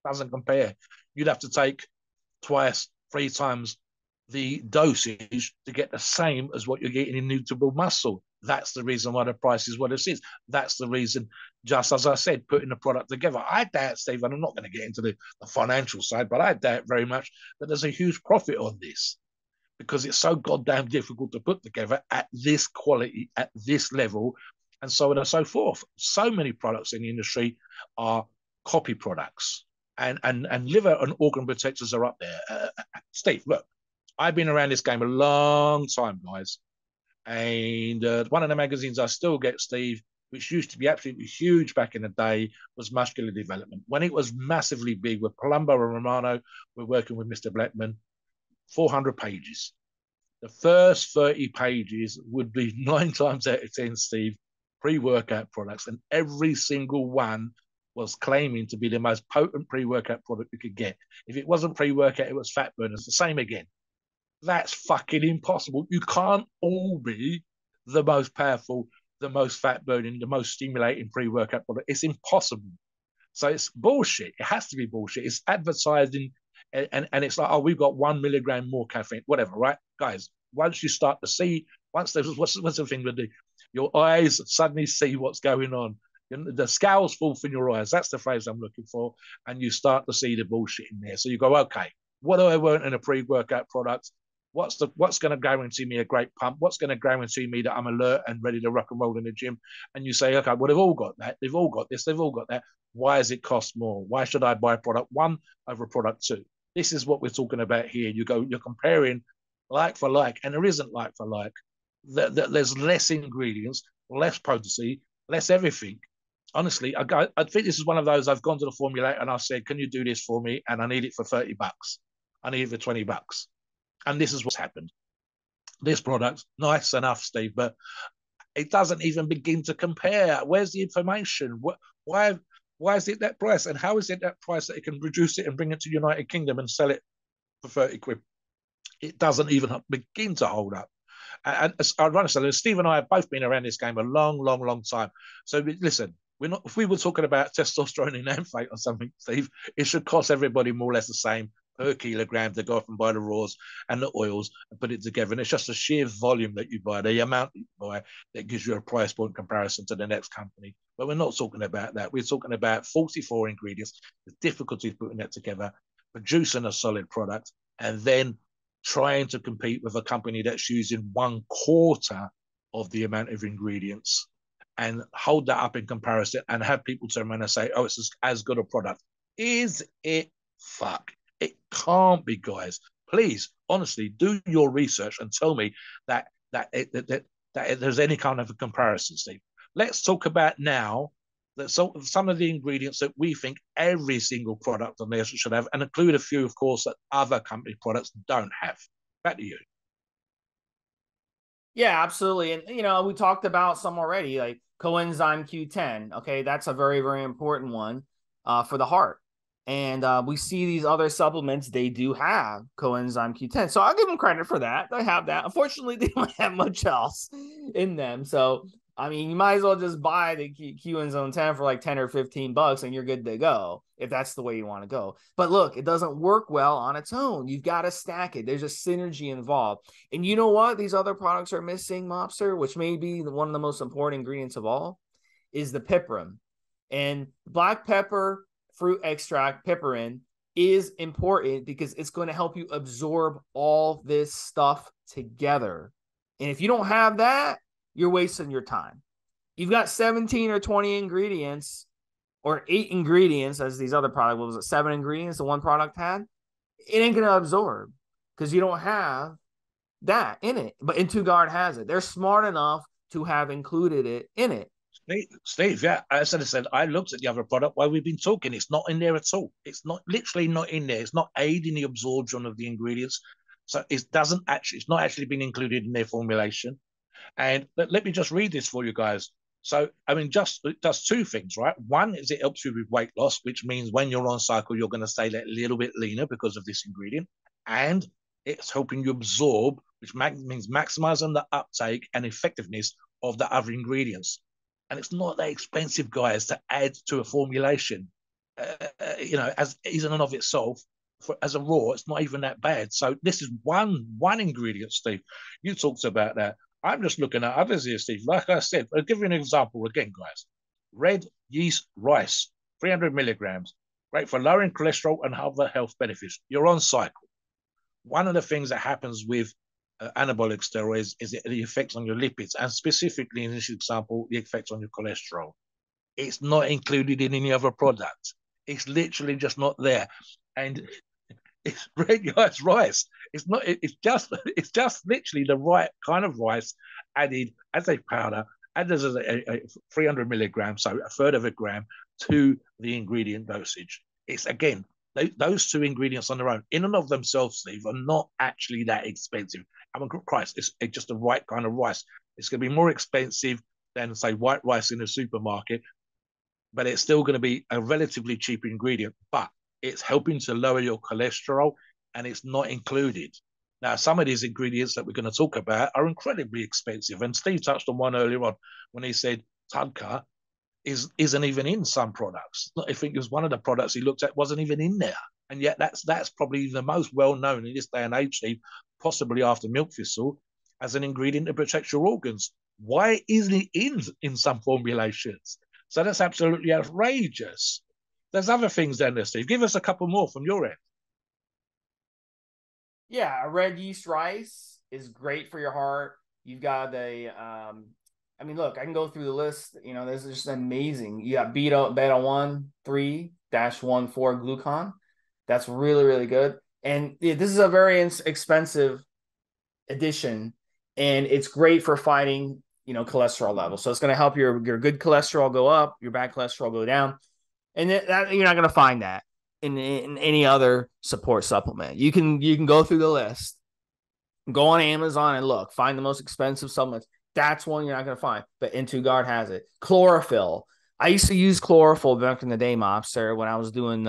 doesn't compare. You'd have to take twice, three times the dosage to get the same as what you're getting in Need to Build Muscle. That's the reason why the price is what it is. That's the reason, just as I said, putting the product together. I doubt, Steve, and I'm not going to get into the financial side, but I doubt very much that there's a huge profit on this because it's so goddamn difficult to put together at this quality, at this level, and so on and so forth. So many products in the industry are copy products, and liver and organ protectors are up there. Steve, look, I've been around this game a long time, guys. And one of the magazines I still get, Steve, which used to be absolutely huge back in the day, was Muscular Development. When it was massively big with Palumbo and Romano, we're working with Mr. Blackman, 400 pages. The first 30 pages would be 9 times out of 10, Steve, pre-workout products. And every single one was claiming to be the most potent pre-workout product you could get. If it wasn't pre-workout, it was fat burners. The same again. That's fucking impossible. You can't all be the most powerful, the most fat burning, the most stimulating pre-workout product. It's impossible. So it's bullshit. It has to be bullshit. It's advertising, and it's like, we've got 1 milligram more caffeine, whatever, right? Guys, once you start to see, what's the thing with your eyes suddenly see what's going on. The scales fall from your eyes. That's the phrase I'm looking for. And you start to see the bullshit in there. So you go, okay, what do I want in a pre-workout product? What's going to guarantee me a great pump? What's going to guarantee me that I'm alert and ready to rock and roll in the gym? And you say, okay, well, they've all got that. They've all got this. They've all got that. Why does it cost more? Why should I buy product 1 over product 2? This is what we're talking about here. You're comparing like for like, and there isn't like for like. There's less ingredients, less potency, less everything. Honestly, I think this is one of those. I've gone to the formulator and I've said, can you do this for me? And I need it for $30. I need it for $20. And this is what's happened. This product, nice enough, Steve, but it doesn't even begin to compare. Where's the information? Why is it that price? And how is it that price that it can reduce it and bring it to the United Kingdom and sell it for 30 quid? It doesn't even begin to hold up. And ironically, Steve and I have both been around this game a long, long, long time. So listen, if we were talking about testosterone in amphate or something, Steve, it should cost everybody more or less the same per kilogram to go off and buy the raws and the oils and put it together. And it's just the sheer volume that you buy, the amount that you buy, that gives you a price point comparison to the next company. But we're not talking about that. We're talking about 44 ingredients, the difficulty of putting that together, producing a solid product, and then trying to compete with a company that's using 1/4 of the amount of ingredients and hold that up in comparison and have people turn around and say, oh, it's as good a product. Is it? Fuck. It can't be, guys. Please, honestly, do your research and tell me that there's any kind of a comparison, Steve. Let's talk about now that some of the ingredients that we think every single product on there should have, and include a few, of course, that other company products don't have. Back to you. Yeah, absolutely. And, we talked about some already, like coenzyme Q10. Okay, that's a very, very important one for the heart. And we see these other supplements, they do have coenzyme Q10. So I'll give them credit for that. They have that. Unfortunately, they don't have much else in them. So, I mean, you might as well just buy the coenzyme 10 for like 10 or $15 and you're good to go if that's the way you want to go. But look, it doesn't work well on its own. You've got to stack it. There's a synergy involved. And you know what these other products are missing, Mobster, which may be one of the most important ingredients of all, is the piperin. And black pepper fruit extract, piperin, is important because it's going to help you absorb all this stuff together. And if you don't have that, you're wasting your time. You've got 17 or 20 ingredients or 8 ingredients as these other products. What was it? 7 ingredients the one product had. It ain't going to absorb because you don't have that in it, but IntoGuard has it. They're smart enough to have included it in it. Steve, yeah, as I said, I looked at the other product while we've been talking. It's not in there at all. It's not literally not in there. It's not aiding the absorption of the ingredients. So it's not actually been included in their formulation. And let me just read this for you guys. So, I mean, it does two things, right? One is it helps you with weight loss, which means when you're on cycle, you're going to stay a little bit leaner because of this ingredient. And it's helping you absorb, which means maximizing the uptake and effectiveness of the other ingredients. And it's not that expensive, guys, to add to a formulation. As in and of itself, as a raw, it's not even that bad. So this is one ingredient, Steve. You talked about that. I'm just looking at others here, Steve. Like I said, I'll give you an example again, guys. Red yeast rice, 300 milligrams, great for lowering cholesterol and other health benefits. You're on cycle. One of the things that happens with anabolic steroids is the effects on your lipids, and specifically in this example, the effects on your cholesterol. It's not included in any other product. It's literally just not there. And it's red rice rice. It's not. It's just literally the right kind of rice added as a powder, and as a 300 milligrams, so a third of a gram to the ingredient dosage. It's again those two ingredients on their own, in and of themselves, Steve, are not actually that expensive. I mean, Christ, it's just the right kind of rice. It's going to be more expensive than say white rice in a supermarket, but it's still going to be a relatively cheap ingredient. But it's helping to lower your cholesterol, and it's not included. Now, some of these ingredients that we're going to talk about are incredibly expensive. And Steve touched on one earlier on when he said Tudka isn't even in some products. I think it was one of the products he looked at wasn't even in there. And yet that's probably the most well-known in this day and age, Steve, possibly after milk thistle, as an ingredient to protect your organs. Why isn't it in some formulations? So that's absolutely outrageous. There's other things down there, Steve. Give us a couple more from your end. Yeah, red yeast rice is great for your heart. You've got I mean, look, I can go through the list. You know, this is just amazing. You got beta 1 3-1 4 glucan. That's really, really good. And this is a very expensive addition, and it's great for fighting, cholesterol levels. So it's going to help your good cholesterol go up, your bad cholesterol go down. And that you're not going to find that in any other support supplement. You can go through the list, go on Amazon and look, find the most expensive supplements. That's one you're not going to find, but IntoGuard has it. Chlorophyll. I used to use chlorophyll back in the day, Mobster, when I was doing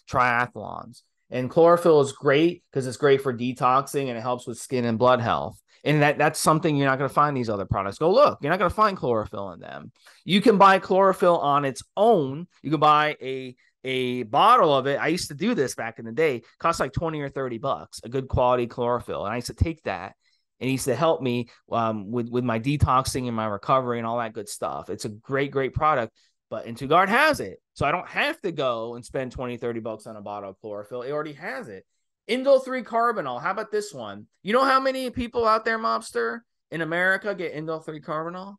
triathlons. And chlorophyll is great because it's great for detoxing and it helps with skin and blood health. And that's something you're not going to find these other products. Go look. You're not going to find chlorophyll in them. You can buy chlorophyll on its own. You can buy a bottle of it. I used to do this back in the day. It cost like 20 or 30 bucks, a good quality chlorophyll. And I used to take that, and it used to help me with my detoxing and my recovery and all that good stuff. It's a great, great product, but IntoGuard has it. So I don't have to go and spend 20, 30 bucks on a bottle of chlorophyll. It already has it. Indole 3 carbinol. How about this one? You know how many people out there, Mobster, in America get Indole 3 carbinol?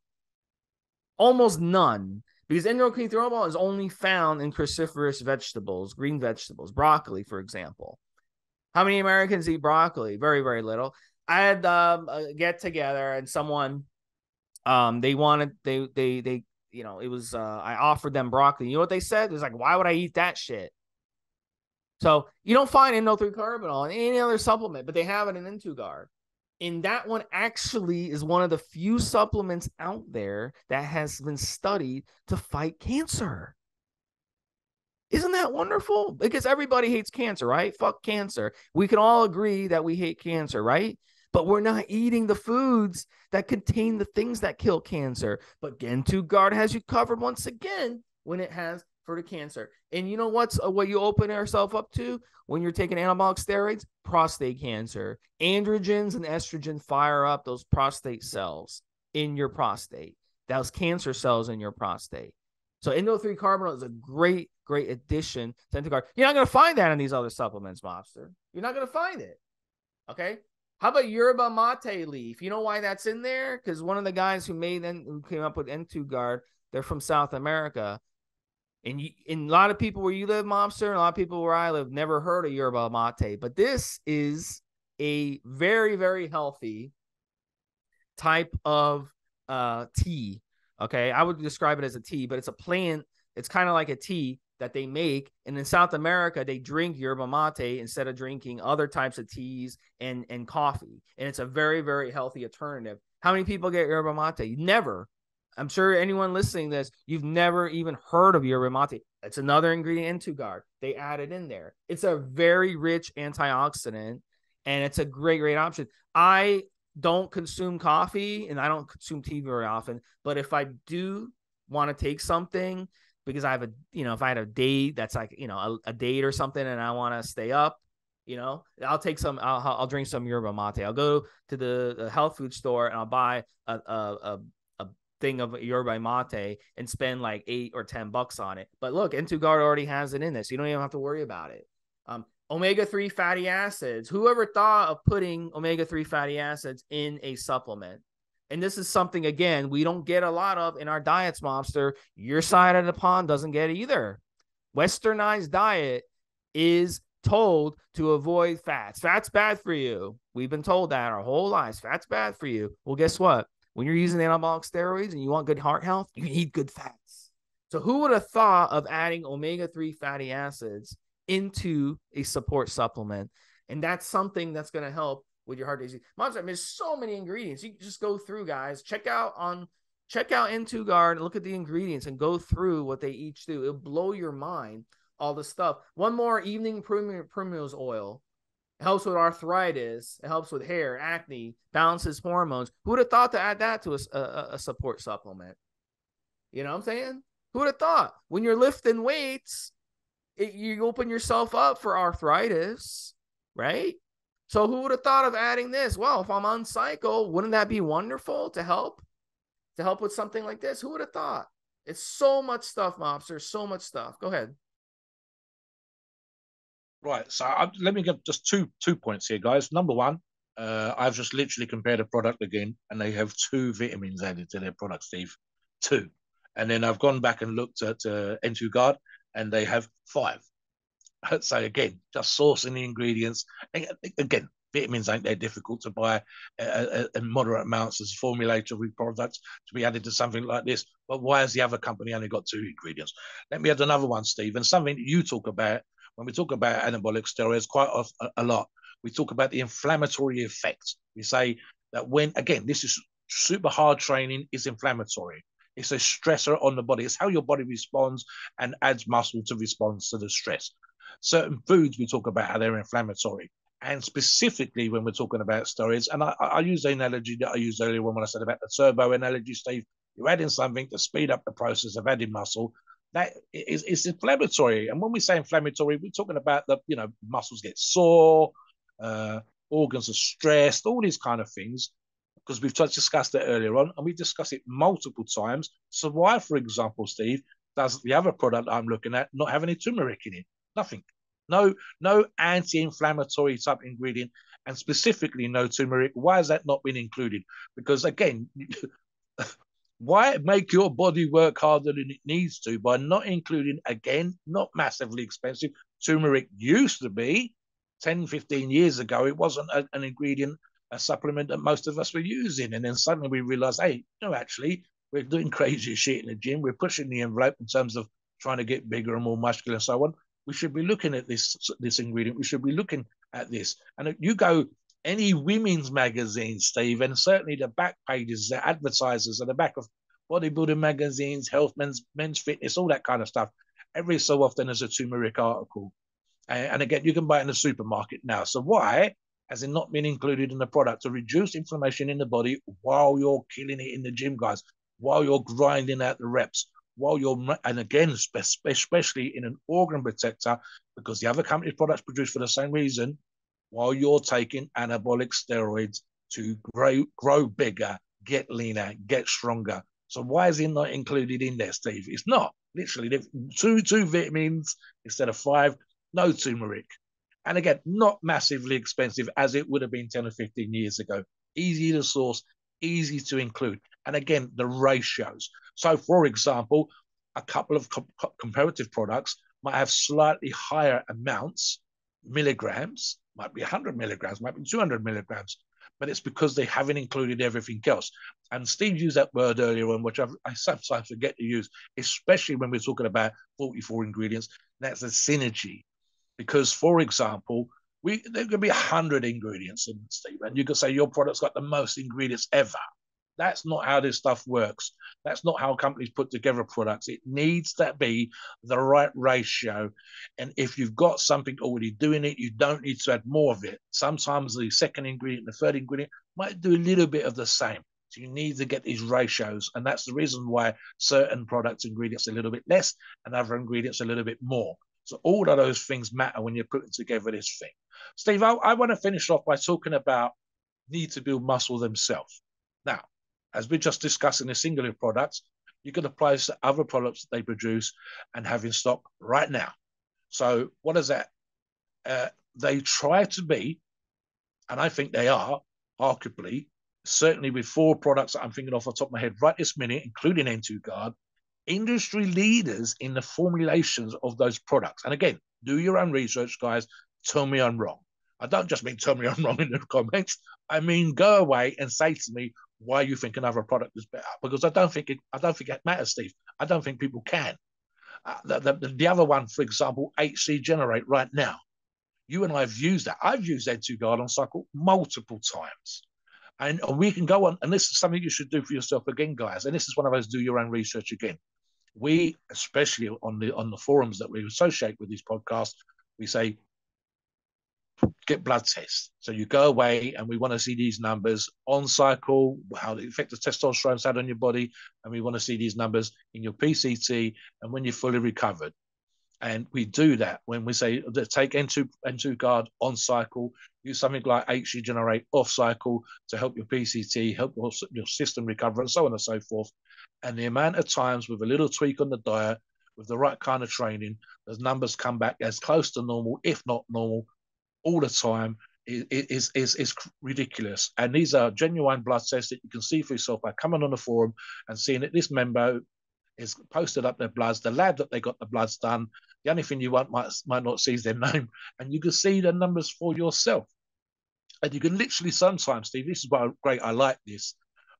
Almost none. Because indole 3 carbinol is only found in cruciferous vegetables, green vegetables, broccoli, for example. How many Americans eat broccoli? Very, very little. I had a get together, and someone, they wanted, they it was, I offered them broccoli. You know what they said? It was like, why would I eat that shit? So you don't find indole 3 carbinol in any other supplement, but they have it in IntoGuard. And that one actually is one of the few supplements out there that has been studied to fight cancer. Isn't that wonderful? Because everybody hates cancer, right? Fuck cancer. We can all agree that we hate cancer, right? But we're not eating the foods that contain the things that kill cancer. But IntoGuard has you covered once again when it has for the cancer. And you know what you open yourself up to when you're taking anabolic steroids? Prostate cancer. Androgens and estrogen fire up those prostate cells in your prostate, those cancer cells in your prostate. So indole 3 carbinol is a great, great addition to IntoGuard. You're not going to find that in these other supplements, Mobster. You're not going to find it. Okay. How about yerba mate leaf? You know why that's in there? Because one of the guys who came up with IntoGuard, they're from South America. And a lot of people where you live, Mobster, and a lot of people where I live never heard of yerba mate. But this is a very, very healthy type of tea. Okay, I would describe it as a tea, but it's a plant. It's kind of like a tea that they make. And in South America, they drink yerba mate instead of drinking other types of teas and coffee. And it's a very, very healthy alternative. How many people get yerba mate? Never. I'm sure anyone listening to this, you've never even heard of yerba mate. It's another ingredient in Tugard. They add it in there. It's a very rich antioxidant, and it's a great, great option. I don't consume coffee and I don't consume tea very often, but if I do want to take something because I have a, if I had a date that's like, a date or something and I want to stay up, I'll take some, I'll drink some yerba mate. I'll go to the health food store and I'll buy a thing of yerba mate and spend like $8 or $10 on it. But look, Entugard already has it in this. So you don't even have to worry about it. Omega-3 fatty acids. Whoever thought of putting omega-3 fatty acids in a supplement? And this is something, again, we don't get a lot of in our diets, Mobster. Your side of the pond doesn't get it either. Westernized diet is told to avoid fats. Fat's bad for you. We've been told that our whole lives. Fat's bad for you. Well, guess what? When you're using anabolic steroids and you want good heart health, you need good fats. So who would have thought of adding omega-3 fatty acids into a support supplement? And that's something that's going to help with your heart disease. Mobster, there's so many ingredients. You can just go through, guys. Check out Entugard and look at the ingredients and go through what they each do. It'll blow your mind, all the stuff. One more, evening primrose oil. It helps with arthritis. It helps with hair, acne, balances hormones. Who would have thought to add that to a support supplement? You know what I'm saying? Who would have thought? When you're lifting weights, you open yourself up for arthritis, right? So who would have thought of adding this? Well, if I'm on cycle, wouldn't that be wonderful to help with something like this? Who would have thought? It's so much stuff, Mobster, so much stuff. Go ahead. Right. So let me give just two points here, guys. Number one, I've just literally compared a product again, and they have 2 vitamins added to their product, Steve. 2. And then I've gone back and looked at Entugard, and they have 5. So again, just sourcing the ingredients. Again, vitamins ain't that difficult to buy in moderate amounts as formulatory products to be added to something like this. But why has the other company only got 2 ingredients? Let me add another one, Steve, and something that you talk about when we talk about anabolic steroids quite a lot. We talk about the inflammatory effect. We say that when, again, this is super hard training is inflammatory. It's a stressor on the body. It's how your body responds and adds muscle to respond to the stress. Certain foods we talk about how they're inflammatory. And specifically when we're talking about steroids, and I use the analogy that I used earlier when I said about the turbo analogy, Steve, you're adding something to speed up the process of adding muscle. That is inflammatory. And when we say inflammatory, we're talking about the, muscles get sore, organs are stressed, all these kind of things, because we've just discussed it earlier on, and we discussed it multiple times. So why, for example, Steve, does the other product I'm looking at not have any turmeric in it? Nothing. No anti-inflammatory type ingredient, and specifically no turmeric. Why has that not been included? Because again, why make your body work harder than it needs to by not including, again, not massively expensive. Turmeric used to be 10, 15 years ago. It wasn't an ingredient, a supplement that most of us were using. And then suddenly we realized, hey, actually, we're doing crazy shit in the gym. We're pushing the envelope in terms of trying to get bigger and more muscular and so on. We should be looking at this ingredient. We should be looking at this. And if you go any women's magazine, Steve, and certainly the back pages, the advertisers at the back of bodybuilding magazines, health, men's fitness, all that kind of stuff, every so often there's a turmeric article. And again, you can buy it in the supermarket now. So why has it not been included in the product to reduce inflammation in the body while you're killing it in the gym, guys, while you're grinding out the reps? And again, especially in an organ protector, because the other company's products produced for the same reason, while you're taking anabolic steroids to grow bigger, get leaner, get stronger. So why is it not included in there, Steve? It's not. Literally, two vitamins instead of 5, no turmeric. And again, not massively expensive as it would have been 10 or 15 years ago. Easy to source, easy to include. And again, the ratios. So, for example, a couple of comparative products might have slightly higher amounts, milligrams, might be 100 milligrams, might be 200 milligrams, but it's because they haven't included everything else. And Steve used that word earlier on, which I sometimes forget to use, especially when we're talking about 44 ingredients. That's a synergy. Because, for example, there could be 100 ingredients in Steve, and you could say your product's got the most ingredients ever. That's not how this stuff works. That's not how companies put together products. It needs to be the right ratio. And if you've got something already doing it, you don't need to add more of it. Sometimes the second ingredient, the third ingredient might do a little bit of the same. So you need to get these ratios. And that's the reason why certain products ingredients are a little bit less and other ingredients a little bit more. So all of those things matter when you're putting together this thing. Steve, I want to finish off by talking about need to build muscle themselves. Now, as we're just discussing the singular products, you can apply this to other products that they produce and have in stock right now. So what is that? They try to be, and I think they are, arguably, certainly with 4 products that I'm thinking off the top of my head right this minute, including N2 Guard, industry leaders in the formulations of those products. And again, do your own research, guys. Tell me I'm wrong. I don't just mean tell me I'm wrong in the comments. I mean, go away and say to me why you think another product is better, because I don't think it matters, Steve. I don't think people can. The other one, for example, HC Generate right now. You and I have used that. I've used N2 Guard on cycle multiple times. And we can go on, and this is something you should do for yourself again, guys. And this is one of those do your own research again. We, especially on the forums that we associate with these podcasts, we say, get blood tests. So you go away and we want to see these numbers on cycle, how the effect of testosterone's had on your body, and we want to see these numbers in your PCT and when you're fully recovered. And we do that when we say take N2 Guard on cycle, use something like HC Generate off cycle to help your PCT, help your system recover, and so on and so forth. And the amount of times with a little tweak on the diet, with the right kind of training, those numbers come back as close to normal, if not normal, all the time is ridiculous. And these are genuine blood tests that you can see for yourself by coming on the forum and seeing that this member is posted up their bloods, the lab that they got the bloods done. The only thing you might not see is their name, and you can see the numbers for yourself. And you can literally sometimes, Steve, this is why great I like this,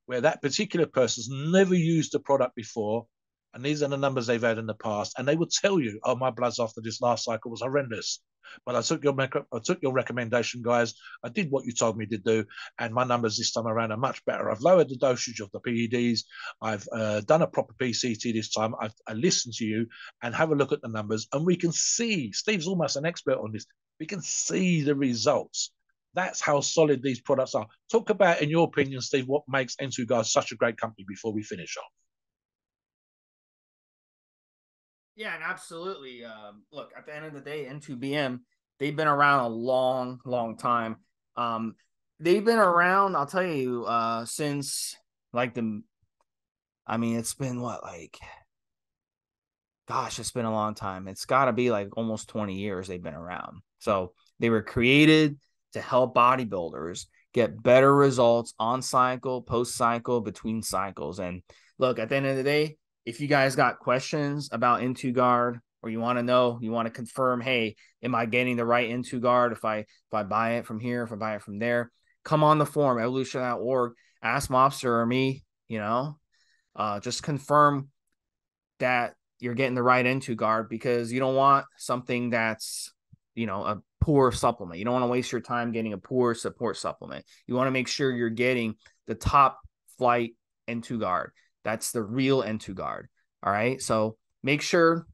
where that particular person's never used the product before, and these are the numbers they've had in the past, and they will tell you, oh, my bloods after this last cycle was horrendous. But I took your recommendation, guys. I did what you told me to do, and my numbers this time around are much better. I've lowered the dosage of the PEDs. I've done a proper PCT this time. I listened to you and have a look at the numbers, and we can see, Steve's almost an expert on this, we can see the results. That's how solid these products are. Talk about, in your opinion, Steve, what makes N2 Guard such a great company before we finish off. Yeah, and absolutely. Look, at the end of the day, N2BM, they've been around a long, long time. They've been around, I'll tell you, since like it's been what, like, gosh, it's been a long time. It's got to be like almost 20 years they've been around. So they were created to help bodybuilders get better results on cycle, post cycle, between cycles. And look, at the end of the day, if you guys got questions about N2 Guard, or you want to know, you want to confirm, hey, am I getting the right N2 Guard if I buy it from here, if I buy it from there, come on the forum, evolutionary.org, ask Mobster or me, just confirm that you're getting the right N2 Guard, because you don't want something that's, a poor supplement. You don't want to waste your time getting a poor support supplement. You want to make sure you're getting the top flight N2 Guard. That's the real N2 Guard. All right. So make sure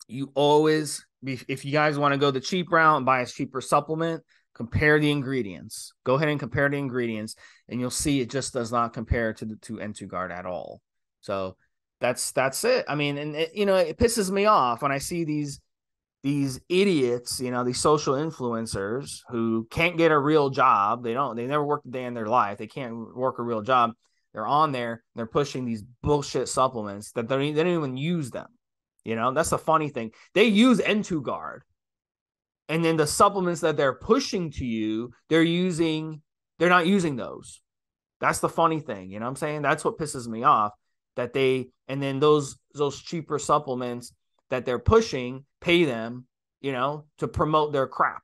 you always, if you guys want to go the cheap route and buy a cheaper supplement, compare the ingredients. Go ahead and compare the ingredients, and you'll see it just does not compare to N2 Guard at all. So that's it. I mean, and it pisses me off when I see these idiots, these social influencers who can't get a real job. They never worked a day in their life. They can't work a real job. They're on there, they're pushing these bullshit supplements that they don't even use them. That's the funny thing. They use N2 Guard. And then the supplements that they're pushing to you, they're not using those. That's the funny thing. You know what I'm saying? That's what pisses me off. And then those cheaper supplements that they're pushing, pay them, to promote their crap.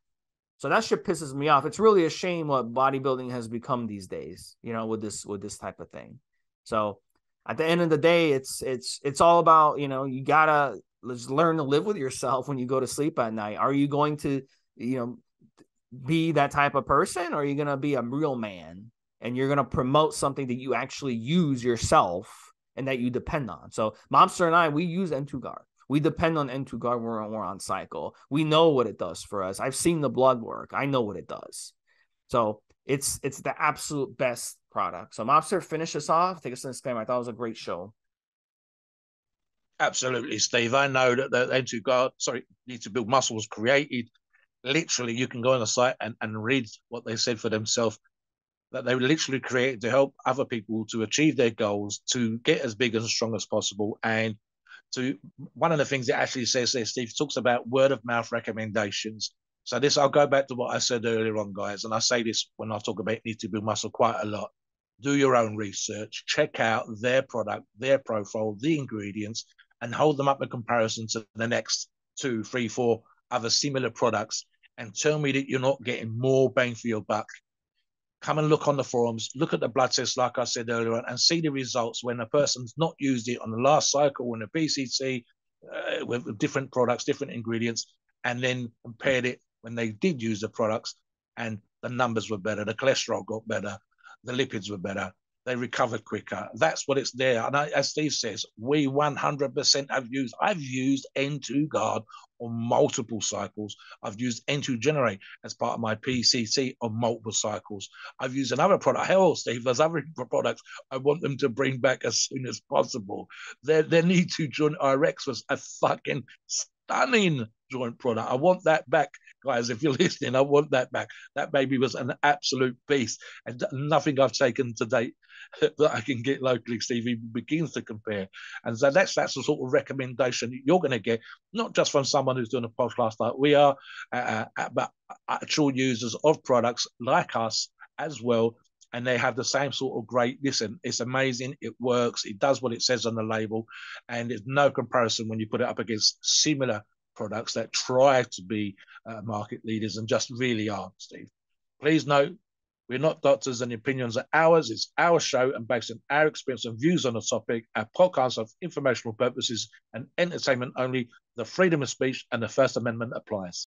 So that shit pisses me off. It's really a shame what bodybuilding has become these days, with this type of thing. So at the end of the day, it's all about, you gotta just learn to live with yourself when you go to sleep at night. Are you going to, be that type of person, or are you gonna be a real man and you're gonna promote something that you actually use yourself and that you depend on? So Mobster and I, we use N2 Guard. We depend on N2 Guard when we're on cycle. We know what it does for us. I've seen the blood work. I know what it does. So it's the absolute best product. So Mobster, finish us off. Take us to this game. I thought it was a great show. Absolutely, Steve. I know that the N2 Guard, Need to Build Muscle was created. Literally, you can go on the site and read what they said for themselves, that they were literally created to help other people to achieve their goals, to get as big and as strong as possible. And to one of the things it actually says there, Steve, talks about word of mouth recommendations. So this, I'll go back to what I said earlier on, guys, and I say this when I talk about Need to Build Muscle quite a lot. Do your own research, check out their product, their profile, the ingredients, and hold them up in comparison to the next 2, 3, 4 other similar products, and tell me that you're not getting more bang for your buck. Come and look on the forums, look at the blood tests, like I said earlier, and see the results when a person's not used it on the last cycle in a BCT with different products, different ingredients, and then compared it when they did use the products, and the numbers were better, the cholesterol got better, the lipids were better, they recovered quicker. That's what it's there. And as Steve says, we 100% I've used N2 Guard on multiple cycles. I've used N2 Generate as part of my PCT on multiple cycles. I've used another product. Hell, Steve, there's other products I want them to bring back as soon as possible. Their Need to Joint RX was a fucking stunning joint product. I want that back, guys. If you're listening, I want that back. That baby was an absolute beast, and nothing I've taken to date that I can get locally, Steve, even begins to compare. And so that's the sort of recommendation you're going to get, not just from someone who's doing a podcast like we are, but actual users of products like us as well. And they have the same sort of great, listen, it's amazing, it works, it does what it says on the label, and there's no comparison when you put it up against similar products that try to be market leaders and just really aren't, Steve. Please note, we're not doctors and opinions are ours. It's our show and based on our experience and views on the topic. Our podcast of informational purposes and entertainment only. The freedom of speech and the First Amendment applies.